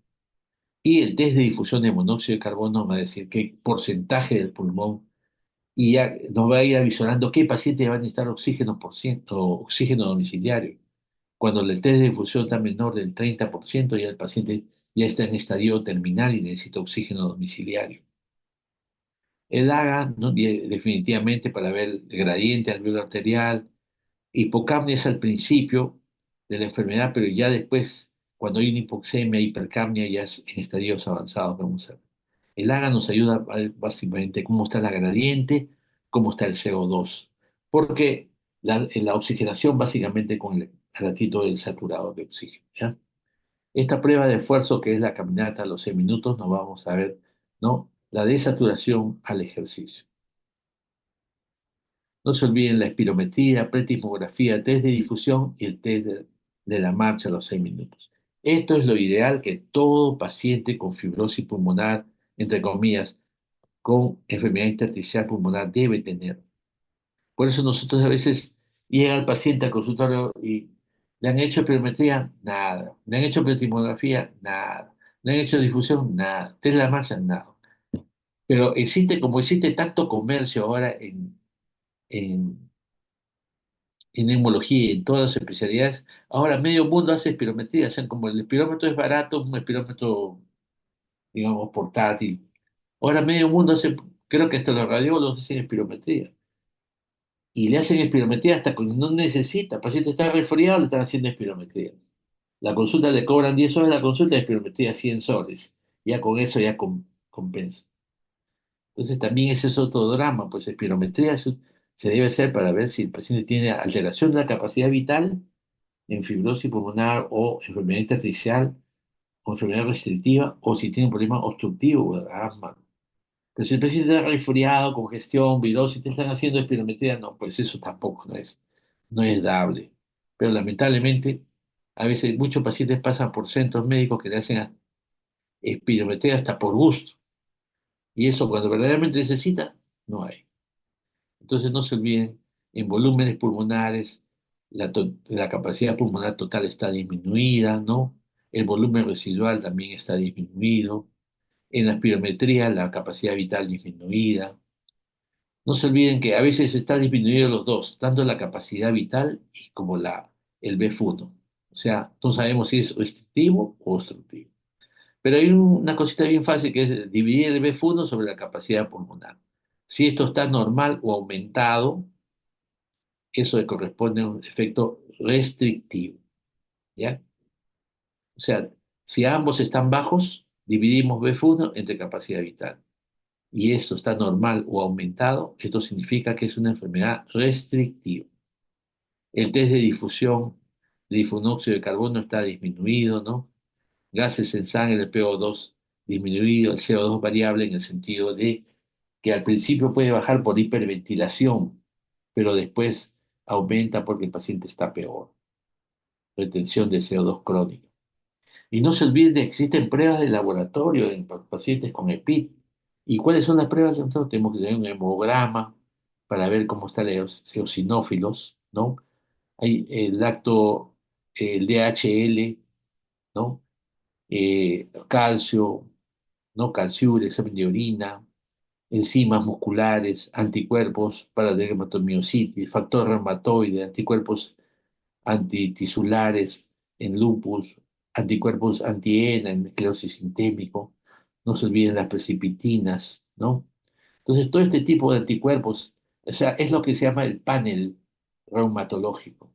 [SPEAKER 1] Y el test de difusión de monóxido de carbono va a decir qué porcentaje del pulmón y ya nos va a ir avisorando qué paciente va a necesitar oxígeno por ciento, oxígeno domiciliario. Cuando el test de difusión está menor del 30%, ya el paciente ya está en estadio terminal y necesita oxígeno domiciliario. El AGA, ¿no? Definitivamente para ver el gradiente alveolar arterial. Hipocapnia es al principio de la enfermedad, pero ya después, cuando hay una hipoxemia, hipercapnia, ya es en estadios avanzados, vamos a ver. El AGA nos ayuda a ver básicamente cómo está la gradiente, cómo está el CO2, porque la oxigenación básicamente con el ratito del saturado de oxígeno, ¿ya? Esta prueba de esfuerzo, que es la caminata a los 6 minutos, nos vamos a ver, ¿no? La desaturación al ejercicio. No se olviden la espirometría, pretismografía, test de difusión y el test de la marcha a los 6 minutos. Esto es lo ideal que todo paciente con fibrosis pulmonar, entre comillas, con enfermedad intersticial pulmonar debe tener. Por eso nosotros a veces llega el paciente al consultorio y le han hecho espirometría, nada. Le han hecho pretismografía, nada. Le han hecho difusión, nada. Test de la marcha, nada. Pero existe, como existe tanto comercio ahora en en neumología y en todas las especialidades, ahora medio mundo hace espirometría, hacen como el espirómetro es barato, un espirómetro, digamos, portátil. Ahora medio mundo hace, creo que hasta los radiólogos hacen espirometría. Y le hacen espirometría hasta cuando no necesita. El paciente está resfriado, le están haciendo espirometría. La consulta le cobran 10 soles, la consulta de espirometría 100 soles. Ya con eso ya compensa. Entonces también ese es otro drama, pues espirometría se debe hacer para ver si el paciente tiene alteración de la capacidad vital en fibrosis pulmonar o enfermedad intersticial o enfermedad restrictiva o si tiene un problema obstructivo, asma. Pero si el paciente está resfriado, congestión, virosis, te están haciendo espirometría, no, pues eso tampoco no es dable. Pero lamentablemente, a veces muchos pacientes pasan por centros médicos que le hacen espirometría hasta por gusto. Y eso cuando verdaderamente necesita, no hay. Entonces no se olviden, en volúmenes pulmonares, la capacidad pulmonar total está disminuida, ¿no? El volumen residual también está disminuido. En la espirometría, la capacidad vital disminuida. No se olviden que a veces está disminuido los dos, tanto la capacidad vital como el BF1. O sea, no sabemos si es restrictivo o obstructivo. Pero hay una cosita bien fácil que es dividir el BF1 sobre la capacidad pulmonar. Si esto está normal o aumentado, eso le corresponde a un efecto restrictivo, ¿ya? O sea, si ambos están bajos, dividimos BF1 entre capacidad vital. Y esto está normal o aumentado, esto significa que es una enfermedad restrictiva. El test de difusión de difonóxido de carbono está disminuido, ¿no? Gases en sangre, el PO2 disminuido, el CO2 variable en el sentido de que al principio puede bajar por hiperventilación, pero después aumenta porque el paciente está peor. Retención de CO2 crónica. Y no se olviden de que existen pruebas de laboratorio en pacientes con EPIT. ¿Y cuáles son las pruebas? Nosotros tenemos que tener un hemograma para ver cómo están los eosinófilos, ¿no? Hay el lacto, el DHL, ¿no? Calcio, ¿no? Calciur, examen de orina, enzimas musculares, anticuerpos para dermatomiositis, factor reumatoide, anticuerpos antitisulares en lupus, anticuerpos anti-ENA en esclerosis sistémico, no se olviden las precipitinas, ¿no? Entonces, todo este tipo de anticuerpos, o sea, es lo que se llama el panel reumatológico.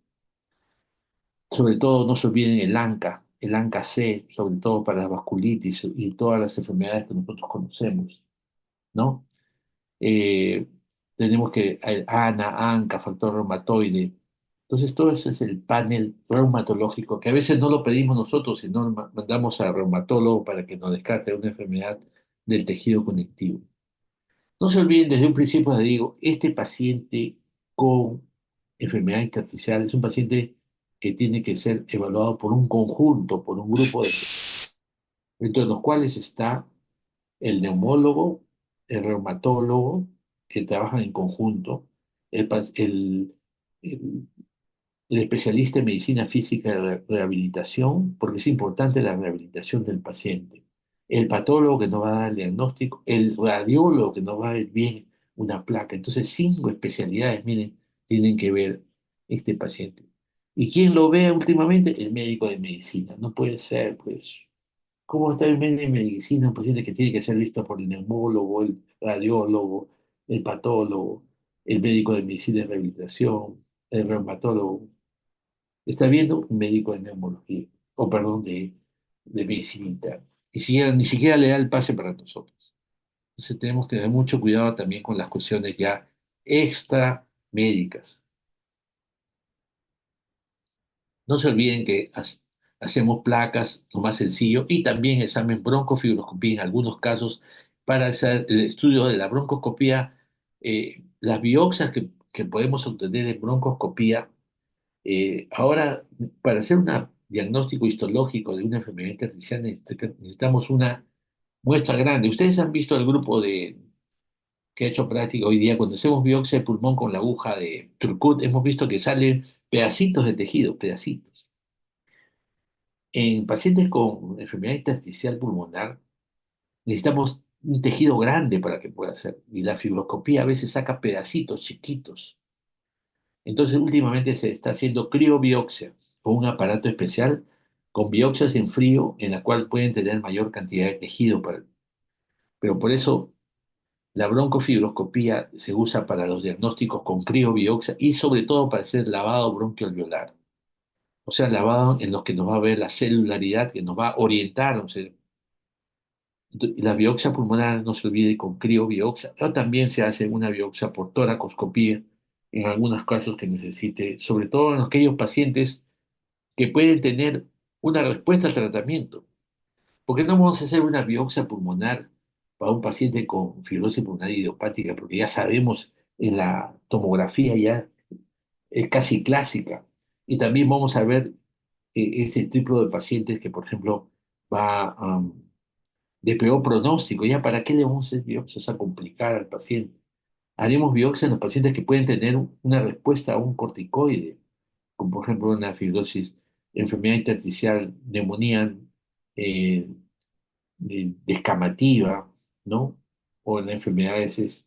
[SPEAKER 1] Sobre todo, no se olviden el ANCA-C, sobre todo para la vasculitis y todas las enfermedades que nosotros conocemos, ¿no? tenemos que ANA, ANCA, factor reumatoide. Entonces, todo ese es el panel reumatológico, que a veces no lo pedimos nosotros, sino mandamos al reumatólogo para que nos descarte una enfermedad del tejido conectivo. No se olviden, desde un principio les digo, este paciente con enfermedad intersticial es un paciente que tiene que ser evaluado por un conjunto, por un grupo de, dentro de los cuales está el neumólogo, el reumatólogo, que trabajan en conjunto, el, el- el especialista en medicina física y rehabilitación, porque es importante la rehabilitación del paciente, el patólogo que nos va a dar el diagnóstico, el radiólogo que nos va a ver bien una placa. Entonces, cinco especialidades, miren, tienen que ver este paciente. ¿Y quién lo ve últimamente? El médico de medicina. No puede ser, pues. ¿Cómo está el médico de medicina? Un paciente que tiene que ser visto por el neumólogo, el radiólogo, el patólogo, el médico de medicina de rehabilitación, el reumatólogo. Está viendo un médico de neumología, o perdón, de medicina interna. Ni siquiera le da el pase para nosotros. Entonces tenemos que tener mucho cuidado también con las cuestiones ya extra médicas. No se olviden que hacemos placas, lo más sencillo, y también examen broncofibroscopía en algunos casos para hacer el estudio de la broncoscopía, las biopsias que podemos obtener en broncoscopía. Ahora, para hacer un diagnóstico histológico de una enfermedad intersticial necesitamos una muestra grande. Ustedes han visto el grupo que ha hecho práctica hoy día, cuando hacemos biopsia de pulmón con la aguja de Turcut, hemos visto que salen pedacitos de tejido, pedacitos. En pacientes con enfermedad intersticial pulmonar necesitamos un tejido grande para que pueda ser, y la fibroscopía a veces saca pedacitos chiquitos. Entonces, últimamente se está haciendo criobiopsia con un aparato especial con biopsias en frío en la cual pueden tener mayor cantidad de tejido. Pero por eso la broncofibroscopía se usa para los diagnósticos con criobiopsia y sobre todo para hacer lavado bronquiolveolar. O sea, lavado en los que nos va a ver la celularidad, que nos va a orientar. O sea, la biopsia pulmonar, no se olvide, con criobiopsia. Pero también se hace una biopsia por toracoscopía en algunos casos que necesite, sobre todo en aquellos pacientes que pueden tener una respuesta al tratamiento. ¿Por qué no vamos a hacer una biopsia pulmonar para un paciente con fibrosis pulmonar idiopática? Porque ya sabemos en la tomografía ya es casi clásica. Y también vamos a ver ese tipo de pacientes que, por ejemplo, va de peor pronóstico. ¿Ya para qué le vamos a hacer biopsias a complicar al paciente? Haremos biopsia en los pacientes que pueden tener una respuesta a un corticoide, como por ejemplo una fibrosis, enfermedad intersticial, neumonía eh, descamativa, ¿no? O en enfermedades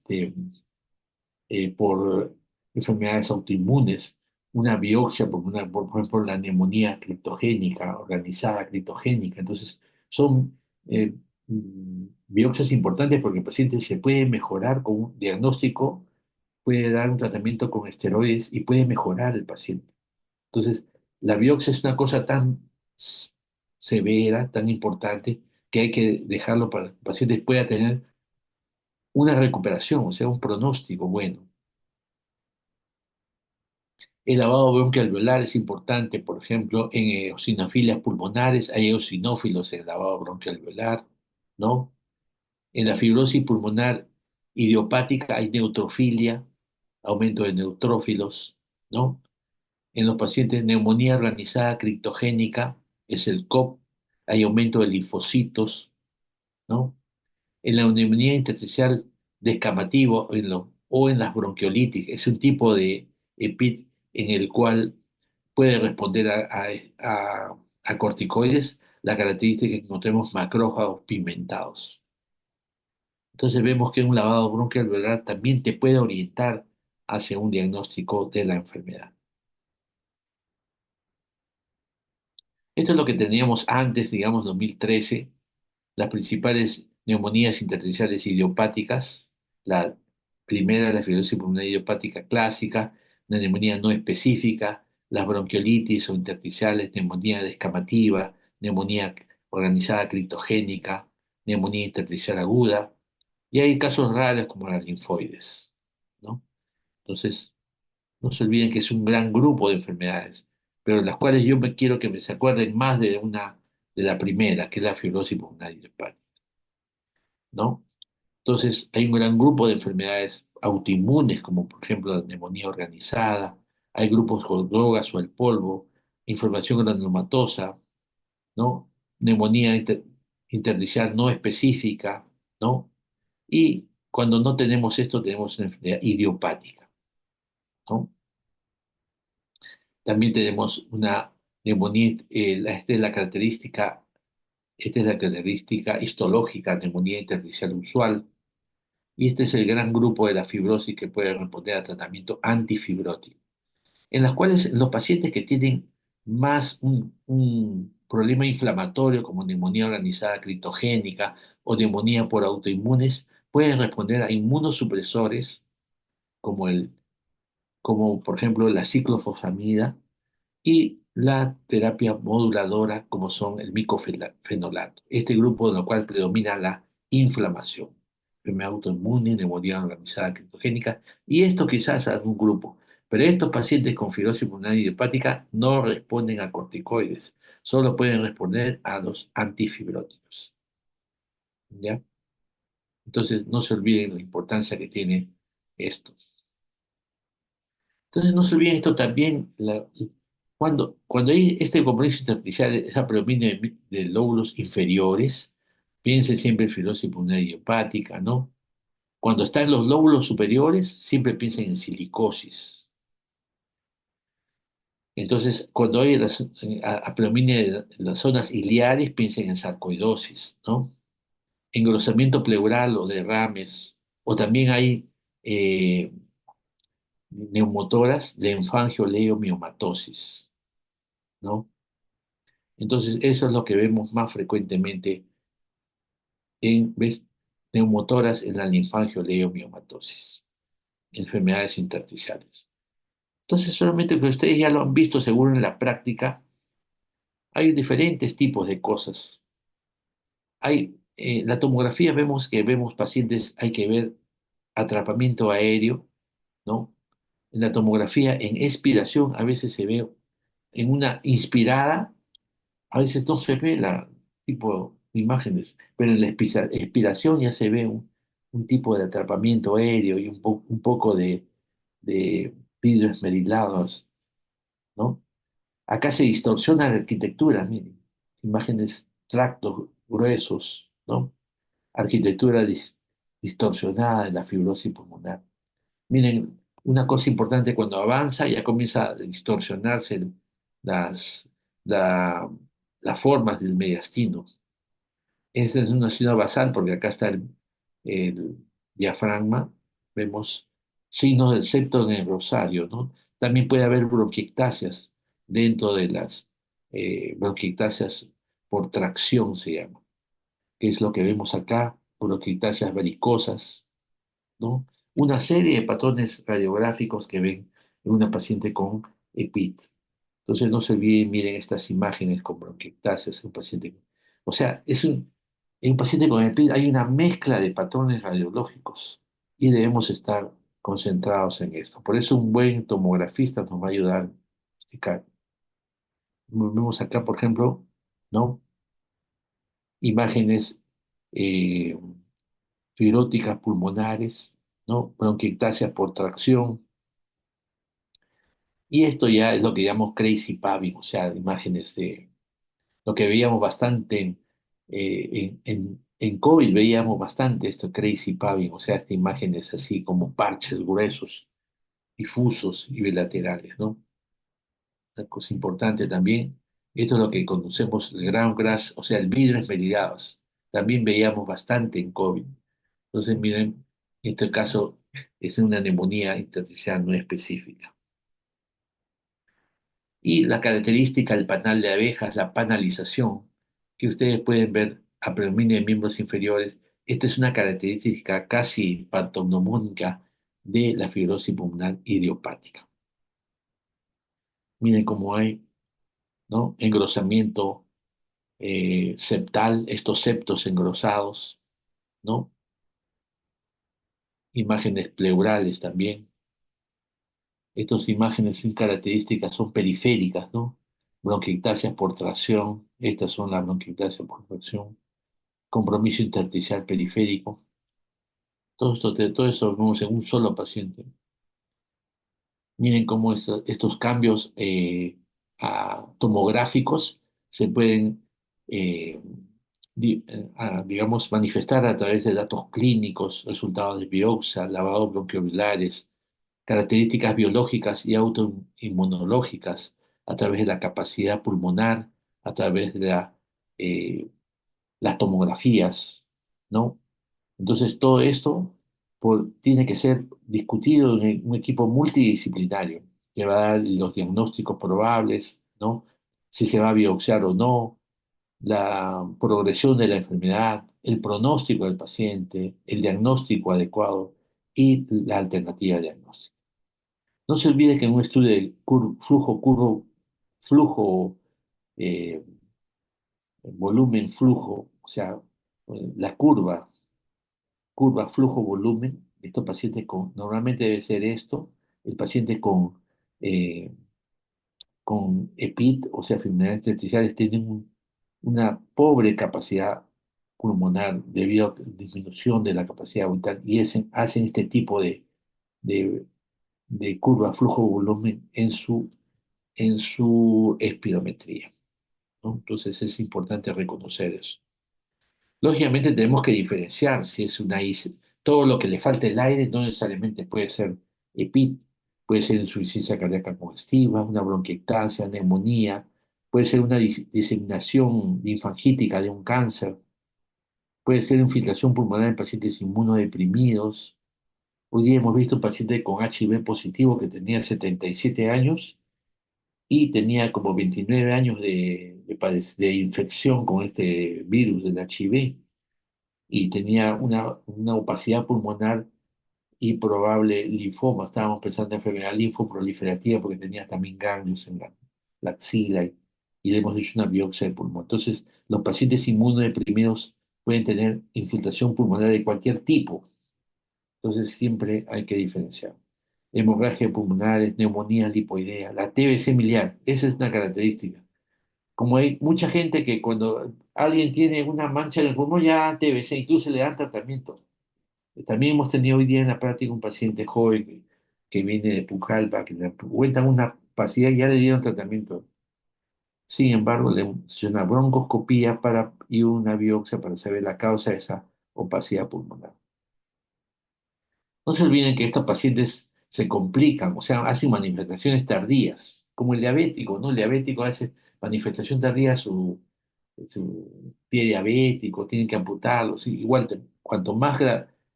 [SPEAKER 1] por enfermedades autoinmunes, una biopsia por ejemplo, la neumonía criptogénica, organizada criptogénica. Entonces, son biopsias importantes porque el paciente se puede mejorar con un diagnóstico, puede dar un tratamiento con esteroides y puede mejorar el paciente. Entonces, la biopsia es una cosa tan s- severa, tan importante, que hay que dejarlo para que el paciente pueda tener una recuperación, o sea, un pronóstico bueno. El lavado bronquialveolar es importante, por ejemplo, en eosinofilias pulmonares, hay eosinófilos en el lavado bronquialveolar, ¿no? En la fibrosis pulmonar idiopática hay neutrofilia, aumento de neutrófilos, ¿no? En los pacientes neumonía organizada criptogénica, es el COP, hay aumento de linfocitos, ¿no? En la neumonía intersticial descamativo o en las bronquiolitis, es un tipo de EPIT en el cual puede responder a corticoides, la característica es que encontremos macrófagos pigmentados. Entonces vemos que un lavado bronquialveolar también te puede orientar hacia un diagnóstico de la enfermedad. Esto es lo que teníamos antes, digamos, 2013, las principales neumonías intersticiales idiopáticas. La primera, la fibrosis pulmonar idiopática clásica, una neumonía no específica, las bronquiolitis o intersticiales, neumonía descamativa, neumonía organizada criptogénica, neumonía intersticial aguda, y hay casos raros como las linfoides. ¿no? Entonces, no se olviden que es un gran grupo de enfermedades, pero las cuales yo me quiero que me se acuerden más de una, de la primera, que es la fibrosis pulmonar idiopática, ¿no? Entonces, hay un gran grupo de enfermedades autoinmunes, como por ejemplo la neumonía organizada, hay grupos con drogas o el polvo, inflamación granulomatosa, ¿no? Neumonía intersticial no específica, ¿no? Y cuando no tenemos esto, tenemos una enfermedad idiopática, ¿no? También tenemos una neumonía, esta es la característica histológica, neumonía intersticial usual, y este es el gran grupo de la fibrosis que puede responder a tratamiento antifibrótico, en las cuales los pacientes que tienen más un problema inflamatorio como neumonía organizada criptogénica o neumonía por autoinmunes pueden responder a inmunosupresores como, como por ejemplo la ciclofosfamida y la terapia moduladora como son el micofenolato. Este grupo en el cual predomina la inflamación, enfermedad autoinmune, neumonía organizada criptogénica, y esto quizás algún grupo. Pero estos pacientes con fibrosis pulmonar idiopática no responden a corticoides, solo pueden responder a los antifibróticos. ¿Ya? Entonces no se olviden la importancia que tiene esto. Entonces no se olviden esto también, cuando hay este compromiso intersticial, esa predominio de lóbulos inferiores, piensen siempre en fibrosis pulmonar idiopática, ¿no? Cuando están los lóbulos superiores, siempre piensen en silicosis. Entonces, cuando hay predominio de las zonas iliares, piensen en sarcoidosis, ¿no? Engrosamiento pleural o derrames, o también hay eh, neumotoras de enfangioleiomyomatosis, ¿no? Entonces, eso es lo que vemos más frecuentemente en neumotoras en la linfangioleiomyomatosis, enfermedades intersticiales. Entonces, solamente que ustedes ya lo han visto seguro en la práctica, hay diferentes tipos de cosas. La tomografía vemos pacientes, hay que ver atrapamiento aéreo, ¿no? En la tomografía, en expiración, a veces se ve en una inspirada. A veces no se ve la tipo de imágenes, pero en la expiración ya se ve un tipo de atrapamiento aéreo y un poco de vidrios esmerilados, ¿no? Acá se distorsiona la arquitectura, miren, imágenes, tractos gruesos, ¿no? Arquitectura distorsionada de la fibrosis pulmonar. Miren, una cosa importante, cuando avanza ya comienza a distorsionarse las, la- las formas del mediastino. Esta es una ciudad basal porque acá está el diafragma, vemos signos del septo en el rosario, ¿no? También puede haber bronquiectasias dentro de las bronquiectasias por tracción se llama, que es lo que vemos acá, bronquiectasias varicosas, ¿no? Una serie de patrones radiográficos que ven en una paciente con EPIT. Entonces no se olviden, miren estas imágenes con bronquiectasias en un paciente. O sea, en un paciente con EPIT hay una mezcla de patrones radiológicos y debemos estar concentrados en esto. Por eso un buen tomografista nos va a ayudar a diagnosticar. Vemos acá, por ejemplo, ¿no? Imágenes eh, fibróticas pulmonares, ¿no? Bronquiectasia por tracción. Y esto ya es lo que llamamos crazy pabbing, o sea, imágenes de lo que veíamos bastante en COVID, veíamos bastante esto crazy pabbing, o sea, estas imágenes así como parches gruesos, difusos y bilaterales, ¿no? Una cosa importante también, esto es lo que conocemos el ground glass, o sea, el vidrio esmerilados. También veíamos bastante en COVID. Entonces, miren, en este caso es una neumonía intersticial no específica. Y la característica del panal de abejas, la panalización, que ustedes pueden ver a predominio de miembros inferiores, esta es una característica casi patognomónica de la fibrosis pulmonar idiopática. Miren cómo hay, ¿no? Engrosamiento septal, estos septos engrosados, ¿no? imágenes pleurales también. Estas imágenes sin características son periféricas, ¿no? Bronquiectasias por tracción, estas son las bronquiectasias por tracción, compromiso intersticial periférico. Todo eso lo vemos en un solo paciente. Miren cómo estos cambios tomográficos se pueden, eh, digamos, manifestar a través de datos clínicos, resultados de biopsia, lavados bronquiolares, características biológicas y autoinmunológicas, a través de la capacidad pulmonar, a través de eh, las tomografías, ¿no? Entonces, todo esto tiene que ser discutido en un equipo multidisciplinario que va a dar los diagnósticos probables, ¿no? Si se va a biopsiar o no, la progresión de la enfermedad, el pronóstico del paciente, el diagnóstico adecuado y la alternativa de diagnóstico. No se olvide que en un estudio de flujo, eh, volumen, flujo, o sea, la curva flujo-volumen, estos pacientes normalmente debe ser esto, el paciente eh, con EPIT, o sea, enfermedades intersticiales, tienen una pobre capacidad pulmonar debido a disminución de la capacidad vital y hacen este tipo de, de curva flujo-volumen en su espirometría, ¿no? Entonces es importante reconocer eso. Lógicamente tenemos que diferenciar si es una todo lo que le falta el aire no necesariamente puede ser EPIT, puede ser insuficiencia cardíaca congestiva, una bronquiectasia, neumonía, puede ser una diseminación linfangítica de un cáncer, puede ser infiltración pulmonar en pacientes inmunodeprimidos. Hoy día hemos visto un paciente con HIV positivo que tenía 77 años y tenía como 29 años de infección con este virus del HIV y tenía una opacidad pulmonar y probable linfoma. Estábamos pensando en enfermedad linfoproliferativa porque tenía también ganglios en la axila y le hemos hecho una biopsia de pulmón. Entonces, los pacientes inmunodeprimidos pueden tener infiltración pulmonar de cualquier tipo. Entonces, siempre hay que diferenciar. Hemorragia pulmonar, neumonía lipoidea, la TBC miliar, esa es una característica. Como hay mucha gente que cuando alguien tiene una mancha en el pulmón ya TBC, incluso le dan tratamiento. También hemos tenido hoy día en la práctica un paciente joven que viene de Pucallpa, que le cuentan una opacidad y ya le dieron tratamiento. Sin embargo, le hizo una broncoscopía y una biopsia para saber la causa de esa opacidad pulmonar. No se olviden que estos pacientes se complican, o sea, hacen manifestaciones tardías, como el diabético, ¿no? El diabético hace manifestación tardía su pie diabético, tienen que amputarlo. ¿Sí? Igual, cuanto más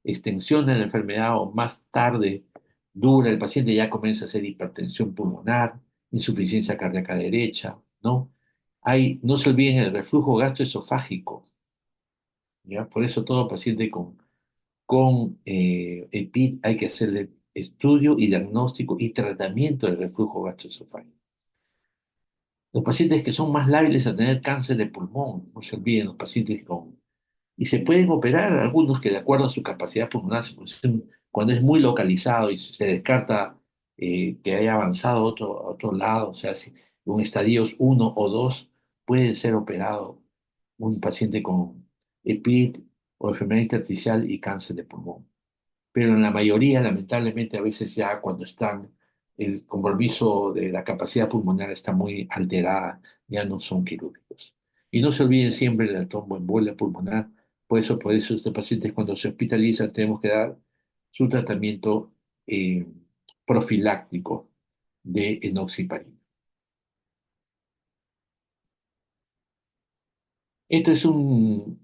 [SPEAKER 1] extensión de la enfermedad o más tarde dura el paciente, ya comienza a hacer hipertensión pulmonar, insuficiencia cardíaca derecha, ¿no? No se olviden el reflujo gastroesofágico, ¿ya? Por eso todo paciente con EPID hay que hacerle estudio y diagnóstico y tratamiento del reflujo gastroesofágico. Los pacientes que son más lábiles a tener cáncer de pulmón, no se olviden los pacientes con... Y se pueden operar algunos que de acuerdo a su capacidad pulmonar, cuando es muy localizado y se descarta que haya avanzado a otro lado, o sea, si un estadios uno o 2 pueden ser operados un paciente con EPID o enfermedad intersticial y cáncer de pulmón, pero en la mayoría, lamentablemente, a veces ya cuando el compromiso de la capacidad pulmonar está muy alterada, ya no son quirúrgicos. Y no se olviden siempre de la tromboembolia pulmonar, por eso estos pacientes cuando se hospitalizan tenemos que dar su tratamiento eh, profiláctico de enoxaparina. Esto es un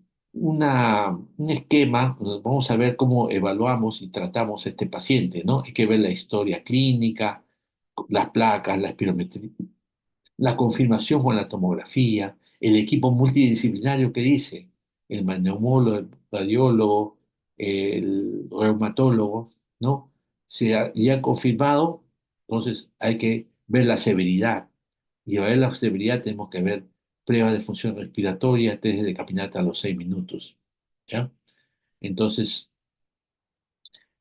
[SPEAKER 1] esquema, vamos a ver cómo evaluamos y tratamos a este paciente, ¿no? Hay que ver la historia clínica, las placas, la espirometría, la confirmación con la tomografía, el equipo multidisciplinario que dice, el neumólogo, el radiólogo, el reumatólogo, ¿no? Ya ha confirmado, entonces hay que ver la severidad. Y a ver la severidad tenemos que ver pruebas de función respiratoria, test de caminata a los 6 minutos, ¿ya? Entonces,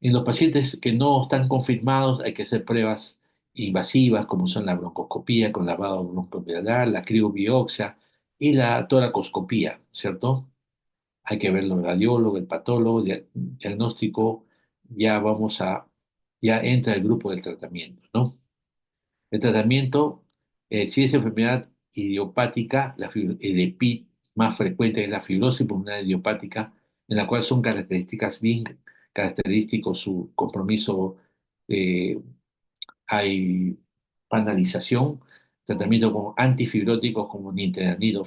[SPEAKER 1] En los pacientes que no están confirmados hay que hacer pruebas invasivas como son la broncoscopía con lavado broncoalveolar, la criobiopsia y la toracoscopía, ¿cierto? Hay que verlo el radiólogo, el patólogo, diagnóstico, ya vamos a, ya entra el grupo del tratamiento, ¿no? El tratamiento, si es enfermedad idiopática, el EPI más frecuente es la fibrosis pulmonar idiopática, en la cual son características bien característicos su compromiso, eh, hay panalización, tratamiento con antifibróticos como nintedanid o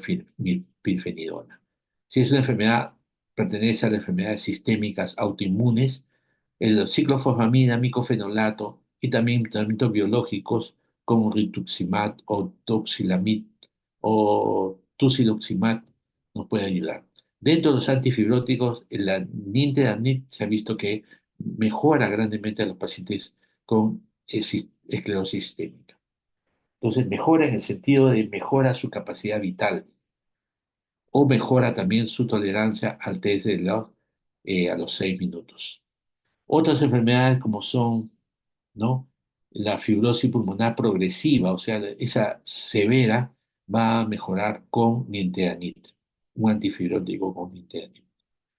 [SPEAKER 1] pirfenidona. Si es una enfermedad, pertenece a las enfermedades sistémicas autoinmunes, el ciclofosfamida, micofenolato y también tratamientos biológicos como rituximab o toxilamid o tusiloximab nos pueden ayudar. Dentro de los antifibróticos, la nintedanib se ha visto que mejora grandemente a los pacientes con esclerosis sistémica. Entonces, mejora en el sentido de mejora su capacidad vital o mejora también su tolerancia al test de a los 6 minutos. Otras enfermedades como son, ¿no? La fibrosis pulmonar progresiva, o sea, esa severa, va a mejorar con nintedanib, un antifibrótico con nintedanib.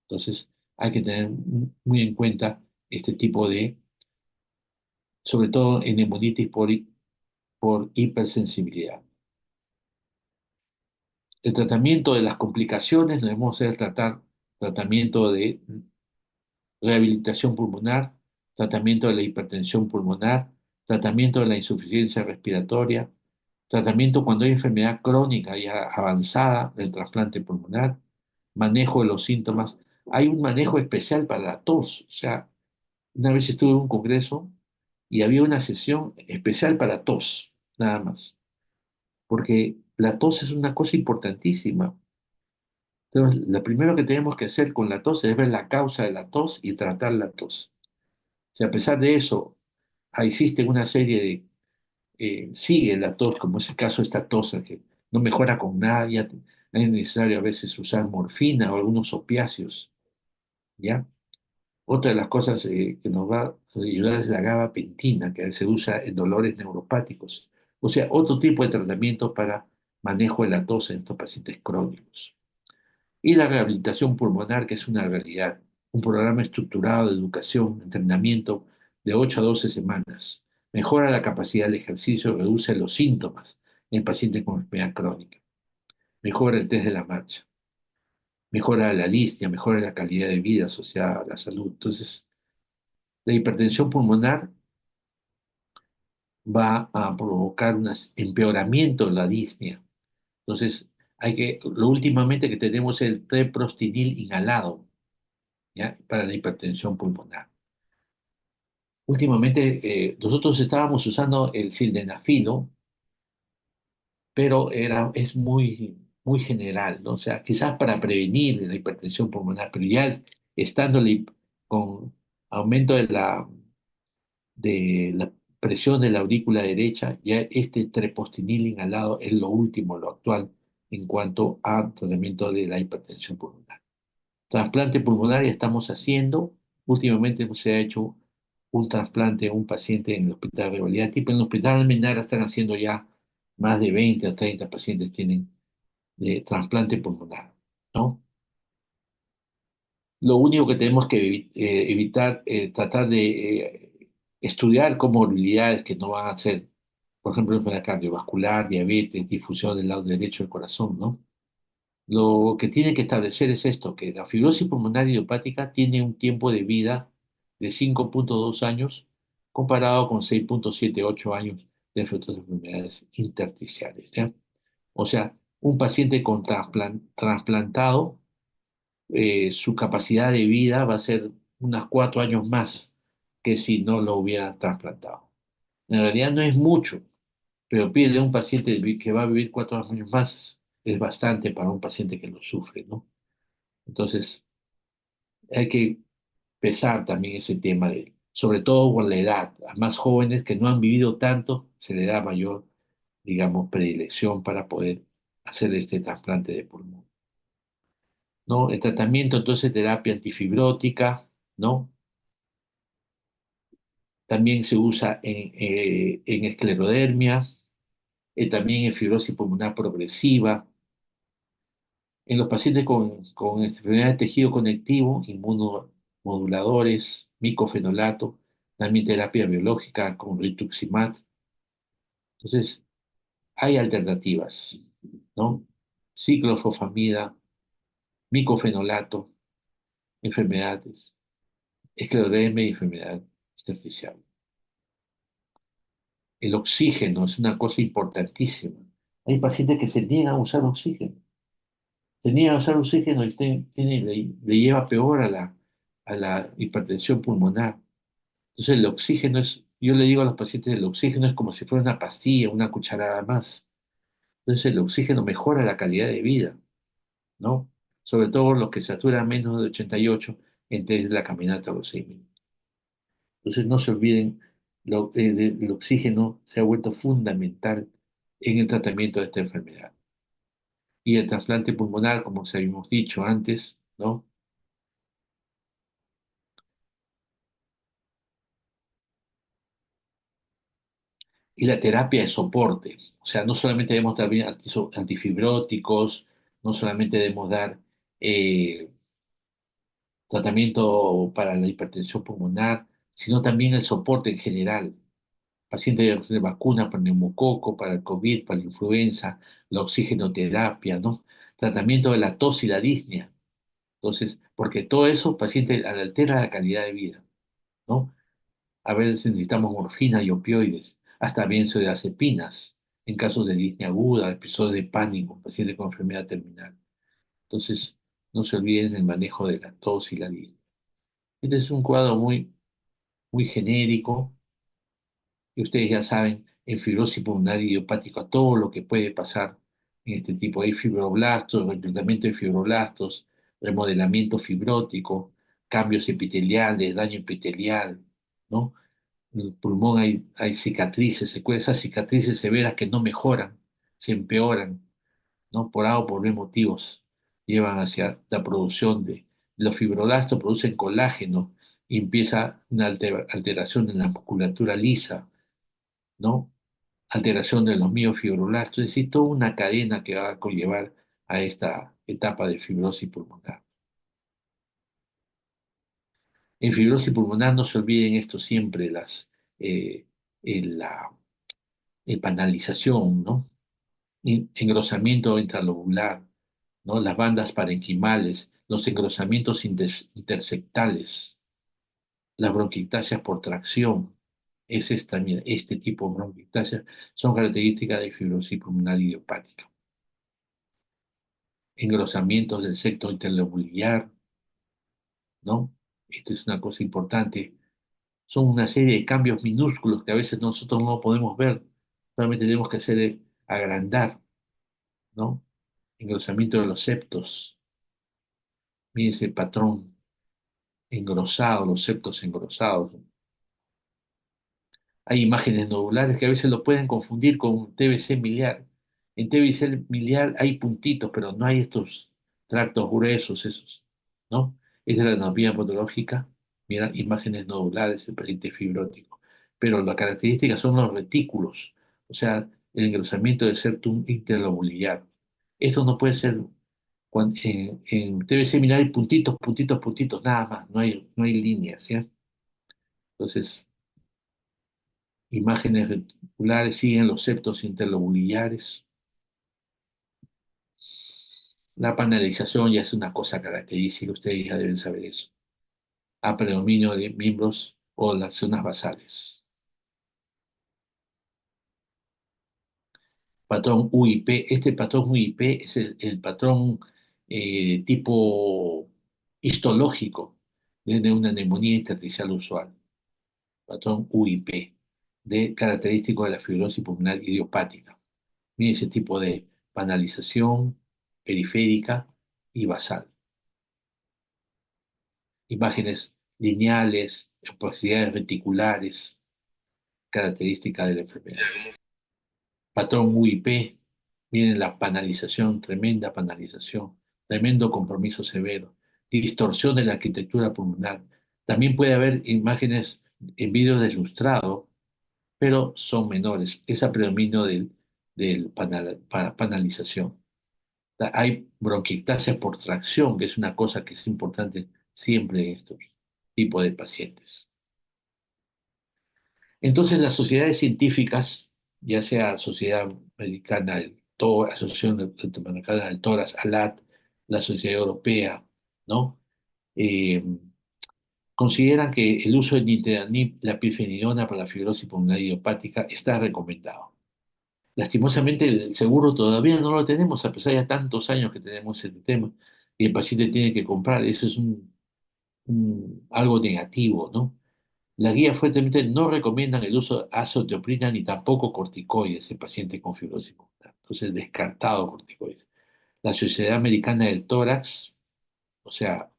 [SPEAKER 1] Entonces, hay que tener muy en cuenta este tipo de, sobre todo en hemolitis por hipersensibilidad. El tratamiento de las complicaciones, debemos hacer tratamiento de rehabilitación pulmonar, tratamiento de la hipertensión pulmonar, tratamiento de la insuficiencia respiratoria, tratamiento cuando hay enfermedad crónica ya avanzada del trasplante pulmonar, manejo de los síntomas. Hay un manejo especial para la tos. O sea, una vez estuve en un congreso y había una sesión especial para tos, nada más, porque la tos es una cosa importantísima. Entonces, lo primero que tenemos que hacer con la tos es ver la causa de la tos y tratar la tos. Si a pesar de eso existe una serie de, sigue la tos, como es el caso de esta tos que no mejora con nada, ya es necesario a veces usar morfina o algunos opiáceos, ¿ya? Otra de las cosas que nos va a ayudar es la gabapentina, que se usa en dolores neuropáticos. O sea, otro tipo de tratamiento para manejo de la tos en estos pacientes crónicos. Y la rehabilitación pulmonar, que es una realidad, un programa estructurado de educación, entrenamiento de 8 a 12 semanas. Mejora la capacidad del ejercicio, reduce los síntomas en pacientes con enfermedad crónica. Mejora el test de la marcha. Mejora la disnea, mejora la calidad de vida asociada a la salud. Entonces, la hipertensión pulmonar va a provocar un empeoramiento de la disnea. Entonces, lo últimamente que tenemos es el treprostinil inhalado, ¿ya? Para la hipertensión pulmonar. Últimamente nosotros estábamos usando el sildenafilo, pero es muy general, ¿no? O sea, quizás para prevenir la hipertensión pulmonar, pero ya estando con aumento de la presión de la aurícula derecha, ya este treprostinil inhalado es lo último, lo actual, en cuanto a tratamiento de la hipertensión pulmonar. Trasplante pulmonar ya estamos haciendo. Últimamente se ha hecho un trasplante a un paciente en el hospital de tipo en el hospital Almenara están haciendo ya más de 20 a 30 pacientes tienen de trasplante pulmonar, ¿no? Lo único que tenemos que evitar, tratar de estudiar comorbilidades que no van a ser, por ejemplo, enfermedad cardiovascular, diabetes, difusión del lado derecho del corazón, ¿no? Lo que tiene que establecer es esto, que la fibrosis pulmonar idiopática tiene un tiempo de vida de 5,2 años comparado con 6,78 años de otras enfermedades intersticiales, ¿ya? O sea, un paciente con trasplantado, su capacidad de vida va a ser unos 4 años más que si no lo hubiera trasplantado. En realidad no es mucho, pero pide a un paciente que va a vivir 4 años más es bastante para un paciente que lo sufre, ¿no? Entonces, hay que pesar también ese tema sobre todo con la edad, a más jóvenes que no han vivido tanto, se le da mayor, digamos, predilección para poder hacer este trasplante de pulmón, ¿no? El tratamiento, entonces, terapia antifibrótica, ¿no? También se usa en esclerodermia, también en fibrosis pulmonar progresiva, en los pacientes con enfermedad de tejido conectivo, inmunomoduladores, micofenolato, también terapia biológica con rituximab. Entonces, hay alternativas, ¿no? Ciclofosfamida, micofenolato, enfermedades, esclerodermia y enfermedad intersticial. El oxígeno es una cosa importantísima. Hay pacientes que se niegan a usar oxígeno. Se niegan a usar oxígeno y le lleva peor a la hipertensión pulmonar. Entonces el oxígeno es, yo le digo a los pacientes, el oxígeno es como si fuera una pastilla, una cucharada más. Entonces el oxígeno mejora la calidad de vida, ¿no? Sobre todo los que saturan menos de 88 entre la caminata a los 6 minutos. Entonces no se olviden, el oxígeno se ha vuelto fundamental en el tratamiento de esta enfermedad. Y el trasplante pulmonar, como se habíamos dicho antes, ¿no? Y la terapia de soporte. O sea, no solamente debemos dar bien antifibróticos, no solamente debemos dar eh, tratamiento para la hipertensión pulmonar, sino también el soporte en general. Pacientes de vacuna para neumococo, para el COVID, para la influenza, la oxigenoterapia, ¿no? Tratamiento de la tos y la disnea. Entonces, porque todo eso, paciente altera la calidad de vida, ¿no? A veces necesitamos morfina y opioides, hasta benzodiazepinas, en casos de disnea aguda, episodios de pánico, pacientes con enfermedad terminal. Entonces, no se olviden el manejo de la tos y la disnea. Este es un cuadro muy genérico, y ustedes ya saben, en fibrosis pulmonar idiopática, todo lo que puede pasar en este tipo. Hay fibroblastos, reclutamiento de fibroblastos, remodelamiento fibrótico, cambios epiteliales, daño epitelial, ¿no? En el pulmón hay cicatrices, secuelas, esas cicatrices severas que no mejoran, se empeoran, ¿no? Por A o por B motivos, llevan hacia la producción de los fibroblastos, producen colágeno y empieza una alteración en la musculatura lisa, ¿no? Alteración de los miofibroblastos, es decir, toda una cadena que va a conllevar a esta etapa de fibrosis pulmonar. En fibrosis pulmonar no se olviden esto siempre, eh, la panalización, ¿no? Engrosamiento intralobular, ¿no? Las bandas parenquimales, los engrosamientos intersectales, las bronquiectasias por tracción, también, este tipo de bronquiectasias son características de fibrosis pulmonar idiopática. Engrosamientos del septo interlobular, ¿no? Esto es una cosa importante. Son una serie de cambios minúsculos que a veces nosotros no podemos ver, solamente tenemos que hacer agrandar, ¿no? Engrosamiento de los septos. Mire ese patrón engrosado, los septos engrosados. Hay imágenes nodulares que a veces lo pueden confundir con TBC miliar. En TBC miliar hay puntitos, pero no hay estos tractos gruesos esos, ¿no? Es de la anatomía patológica. Mira, imágenes nodulares, el paciente fibrótico. Pero la característica son los retículos, o sea, el engrosamiento del septum interlobular. Esto no puede ser en TBC miliar hay puntitos, puntitos, puntitos, nada más, no hay líneas, ¿sí? Entonces, imágenes reticulares siguen los septos interlobulares. La panelización ya es una cosa característica, ustedes ya deben saber eso. A predominio de miembros o las zonas basales. Patrón UIP. Este patrón UIP es el patrón tipo histológico de una neumonía intersticial usual. Patrón UIP, característico de la fibrosis pulmonar idiopática. Mire ese tipo de panalización periférica y basal. Imágenes lineales, opacidades reticulares, característica de la enfermedad. Patrón UIP, miren la panalización, tremenda panalización, tremendo compromiso severo, distorsión de la arquitectura pulmonar. También puede haber imágenes en vidrio deslustrado, pero son menores. Es a predominio del panalización. Hay bronquiectasia por tracción, que es una cosa que es importante siempre en estos tipos de pacientes. Entonces, las sociedades científicas, ya sea Sociedad Americana del Tórax, Asociación Americana del Tórax, ALAT, la Sociedad Europea, ¿no? Eh, consideran que el uso de nintedanib, la pirfenidona para la fibrosis pulmonar idiopática está recomendado. Lastimosamente, el seguro todavía no lo tenemos, a pesar de tantos años que tenemos este tema, y el paciente tiene que comprar. Eso es algo negativo, ¿no? Las guías fuertemente no recomiendan el uso de azoteoprina ni tampoco corticoides en pacientes con fibrosis pulmonar. Entonces, descartado corticoides. La Sociedad Americana del Tórax, o sea,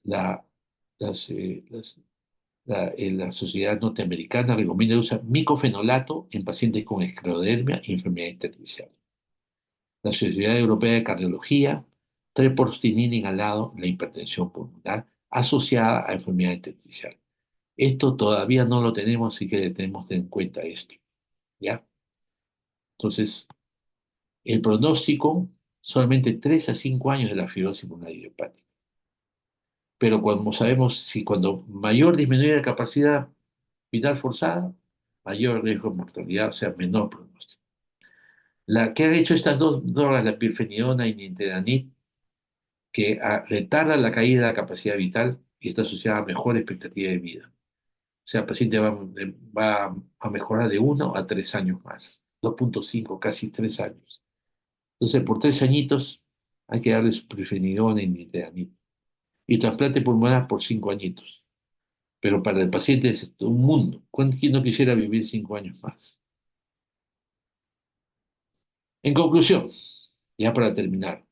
[SPEAKER 1] la, la Sociedad Norteamericana recomienda el uso de micofenolato en pacientes con esclerodermia y enfermedad intersticial. La Sociedad Europea de Cardiología, treprostinil inhalado en la hipertensión pulmonar asociada a enfermedad intersticial. Esto todavía no lo tenemos, así que tenemos que tener en cuenta esto, ¿ya? Entonces, el pronóstico, solamente 3 a 5 años de la fibrosis pulmonar idiopática. Pero cuando sabemos, si cuando mayor disminuye la capacidad vital forzada, mayor riesgo de mortalidad, o sea, menor pronóstico. La que han hecho estas dos drogas, la pirfenidona y nintedanib, que retarda la caída de la capacidad vital y está asociada a mejor expectativa de vida. O sea, el paciente va a mejorar de 1 a 3 años más, 2,5, casi 3 años. Entonces, por 3 añitos hay que darles pirfenidona y nintedanib. Y trasplante pulmonar por 5 añitos. Pero para el paciente es un mundo. ¿Quién no quisiera vivir 5 años más? En conclusión, ya para terminar,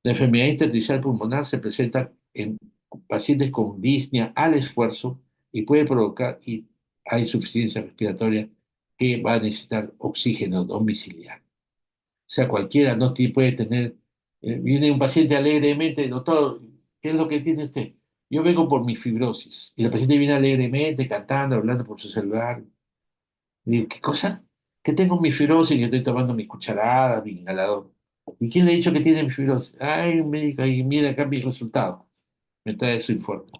[SPEAKER 1] la enfermedad intersticial pulmonar se presenta en pacientes con disnea al esfuerzo y puede provocar a insuficiencia respiratoria que va a necesitar oxígeno domiciliario. O sea, cualquiera no puede tener, viene un paciente alegremente, doctor, ¿qué es lo que tiene usted? Yo vengo por mi fibrosis. Y el paciente viene alegremente, cantando, hablando por su celular. Digo, ¿qué cosa? Que tengo mi fibrosis y que estoy tomando mi cucharada, mi inhalador. ¿Y quién le ha dicho que tiene mi fibrosis? Ay, un médico, y mira acá mi resultado. Me trae su informe.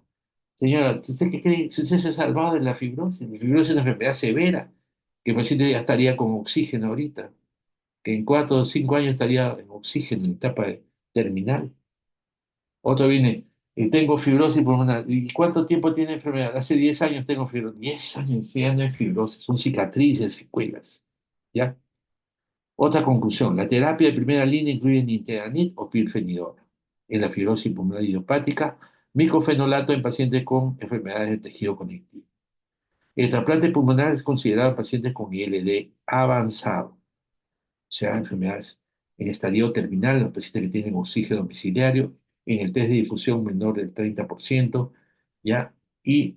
[SPEAKER 1] Señora, ¿usted qué cree? Si usted se ha salvado de la fibrosis. La fibrosis es una enfermedad severa, que el paciente ya estaría con oxígeno ahorita, que en 4 o 5 años estaría en oxígeno en etapa terminal. Otro viene, tengo fibrosis pulmonar. ¿Y cuánto tiempo tiene enfermedad? Hace 10 años tengo fibrosis. 10 años, sí, ya no es fibrosis, son cicatrices, secuelas. ¿Ya? Otra conclusión, la terapia de primera línea incluye nintedanib o pirfenidona en la fibrosis pulmonar idiopática, micofenolato en pacientes con enfermedades de tejido conectivo. El trasplante pulmonar es considerado en pacientes con ILD avanzado, o sea, enfermedades en estadio terminal, los pacientes que tienen oxígeno domiciliario, en el test de difusión menor del 30%, ¿ya? Y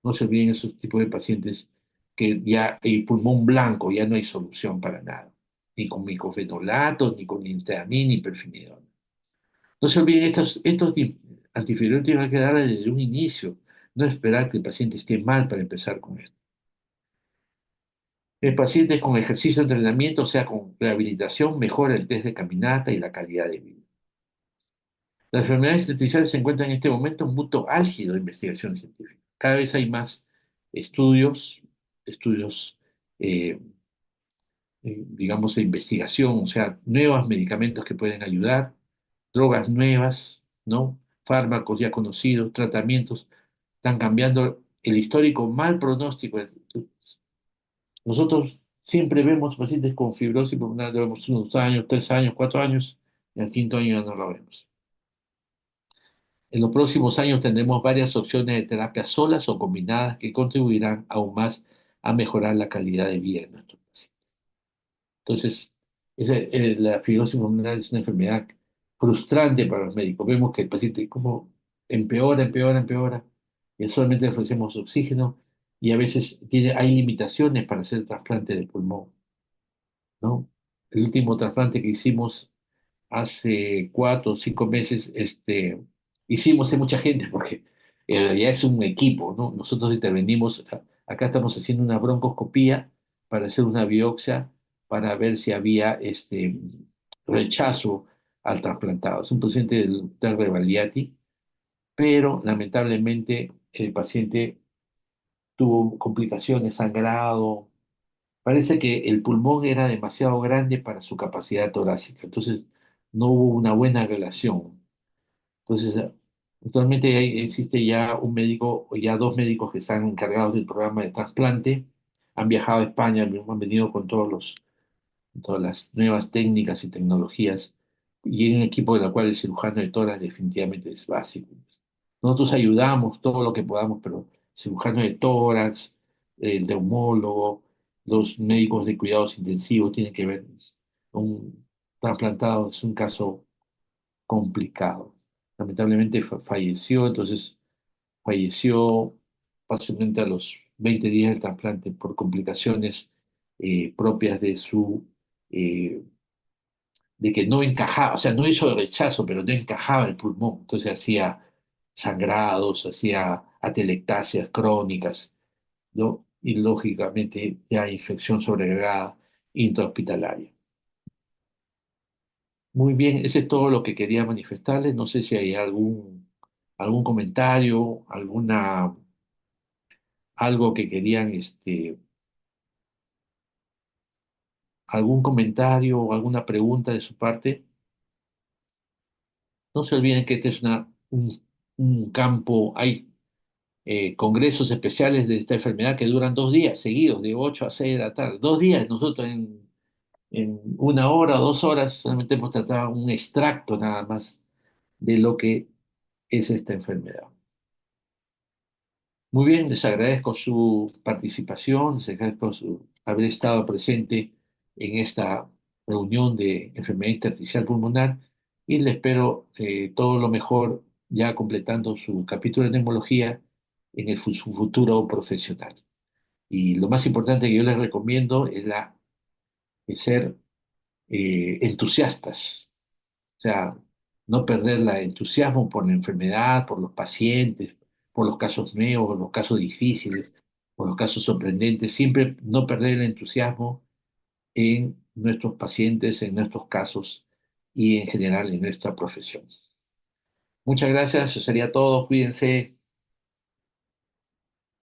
[SPEAKER 1] no se olviden esos tipos de pacientes que ya el pulmón blanco, ya no hay solución para nada, ni con micofenolato, ni con nintedanib, ni perfenidona. No se olviden, estos antifibrióticos hay que darles desde un inicio, no esperar que el paciente esté mal para empezar con esto. El paciente con ejercicio de entrenamiento, o sea, con rehabilitación, mejora el test de caminata y la calidad de vida. Las enfermedades intersticiales se encuentran en este momento en un punto álgido de investigación científica. Cada vez hay más estudios, estudios, eh, digamos, de investigación, o sea, nuevos medicamentos que pueden ayudar, drogas nuevas, ¿no? Fármacos ya conocidos, tratamientos, están cambiando el histórico mal pronóstico. Nosotros siempre vemos pacientes con fibrosis pulmonar, vemos unos años, 3 años, 4 años, y al quinto año ya no lo vemos. En los próximos años tendremos varias opciones de terapia solas o combinadas que contribuirán aún más a mejorar la calidad de vida de nuestros pacientes. Entonces, la fibrosis pulmonar es una enfermedad frustrante para los médicos. Vemos que el paciente como empeora, empeora, empeora, y solamente le ofrecemos oxígeno y a veces hay limitaciones para hacer trasplante de pulmón, ¿no? El último trasplante que hicimos hace 4 o 5 meses, hicimos en mucha gente porque en realidad es un equipo, ¿no? Nosotros intervenimos, acá estamos haciendo una broncoscopía para hacer una biopsia para ver si había rechazo al trasplantado. Es un paciente del doctor Revaliati, pero lamentablemente el paciente tuvo complicaciones, sangrado. Parece que el pulmón era demasiado grande para su capacidad torácica, entonces no hubo una buena relación. Entonces, actualmente existe ya un médico, o ya dos médicos que están encargados del programa de trasplante, han viajado a España, han venido con todas las nuevas técnicas y tecnologías, y en un equipo de la cual el cirujano de tórax definitivamente es básico. Nosotros ayudamos todo lo que podamos, pero cirujano de tórax, el neumólogo, los médicos de cuidados intensivos tienen que ver. Un trasplantado es un caso complicado. Lamentablemente falleció, entonces falleció básicamente a los 20 días del trasplante por complicaciones propias eh, de que no encajaba, o sea, no hizo rechazo, pero no encajaba el pulmón, entonces hacía sangrados, hacía atelectasias crónicas, ¿no? Y lógicamente ya infección sobregrada intrahospitalaria. Muy bien, ese es todo lo que quería manifestarles. No sé si hay algún comentario, algo que querían, algún comentario o alguna pregunta de su parte. No se olviden que este es un campo, hay congresos especiales de esta enfermedad que duran 2 días seguidos, de 8 a 6 de la tarde. 2 días, nosotros en 1 hora o 2 horas solamente hemos tratado un extracto nada más de lo que es esta enfermedad. Muy bien, les agradezco su participación, les agradezco haber estado presente en esta reunión de enfermedad intersticial pulmonar y les espero todo lo mejor ya completando su capítulo de neumología en su futuro profesional. Y lo más importante que yo les recomiendo es ser entusiastas, o sea, no perder el entusiasmo por la enfermedad, por los pacientes, por los casos nuevos, por los casos difíciles, por los casos sorprendentes. Siempre no perder el entusiasmo en nuestros pacientes, en nuestros casos y en general en nuestra profesión. Muchas gracias, eso sería todo. Cuídense.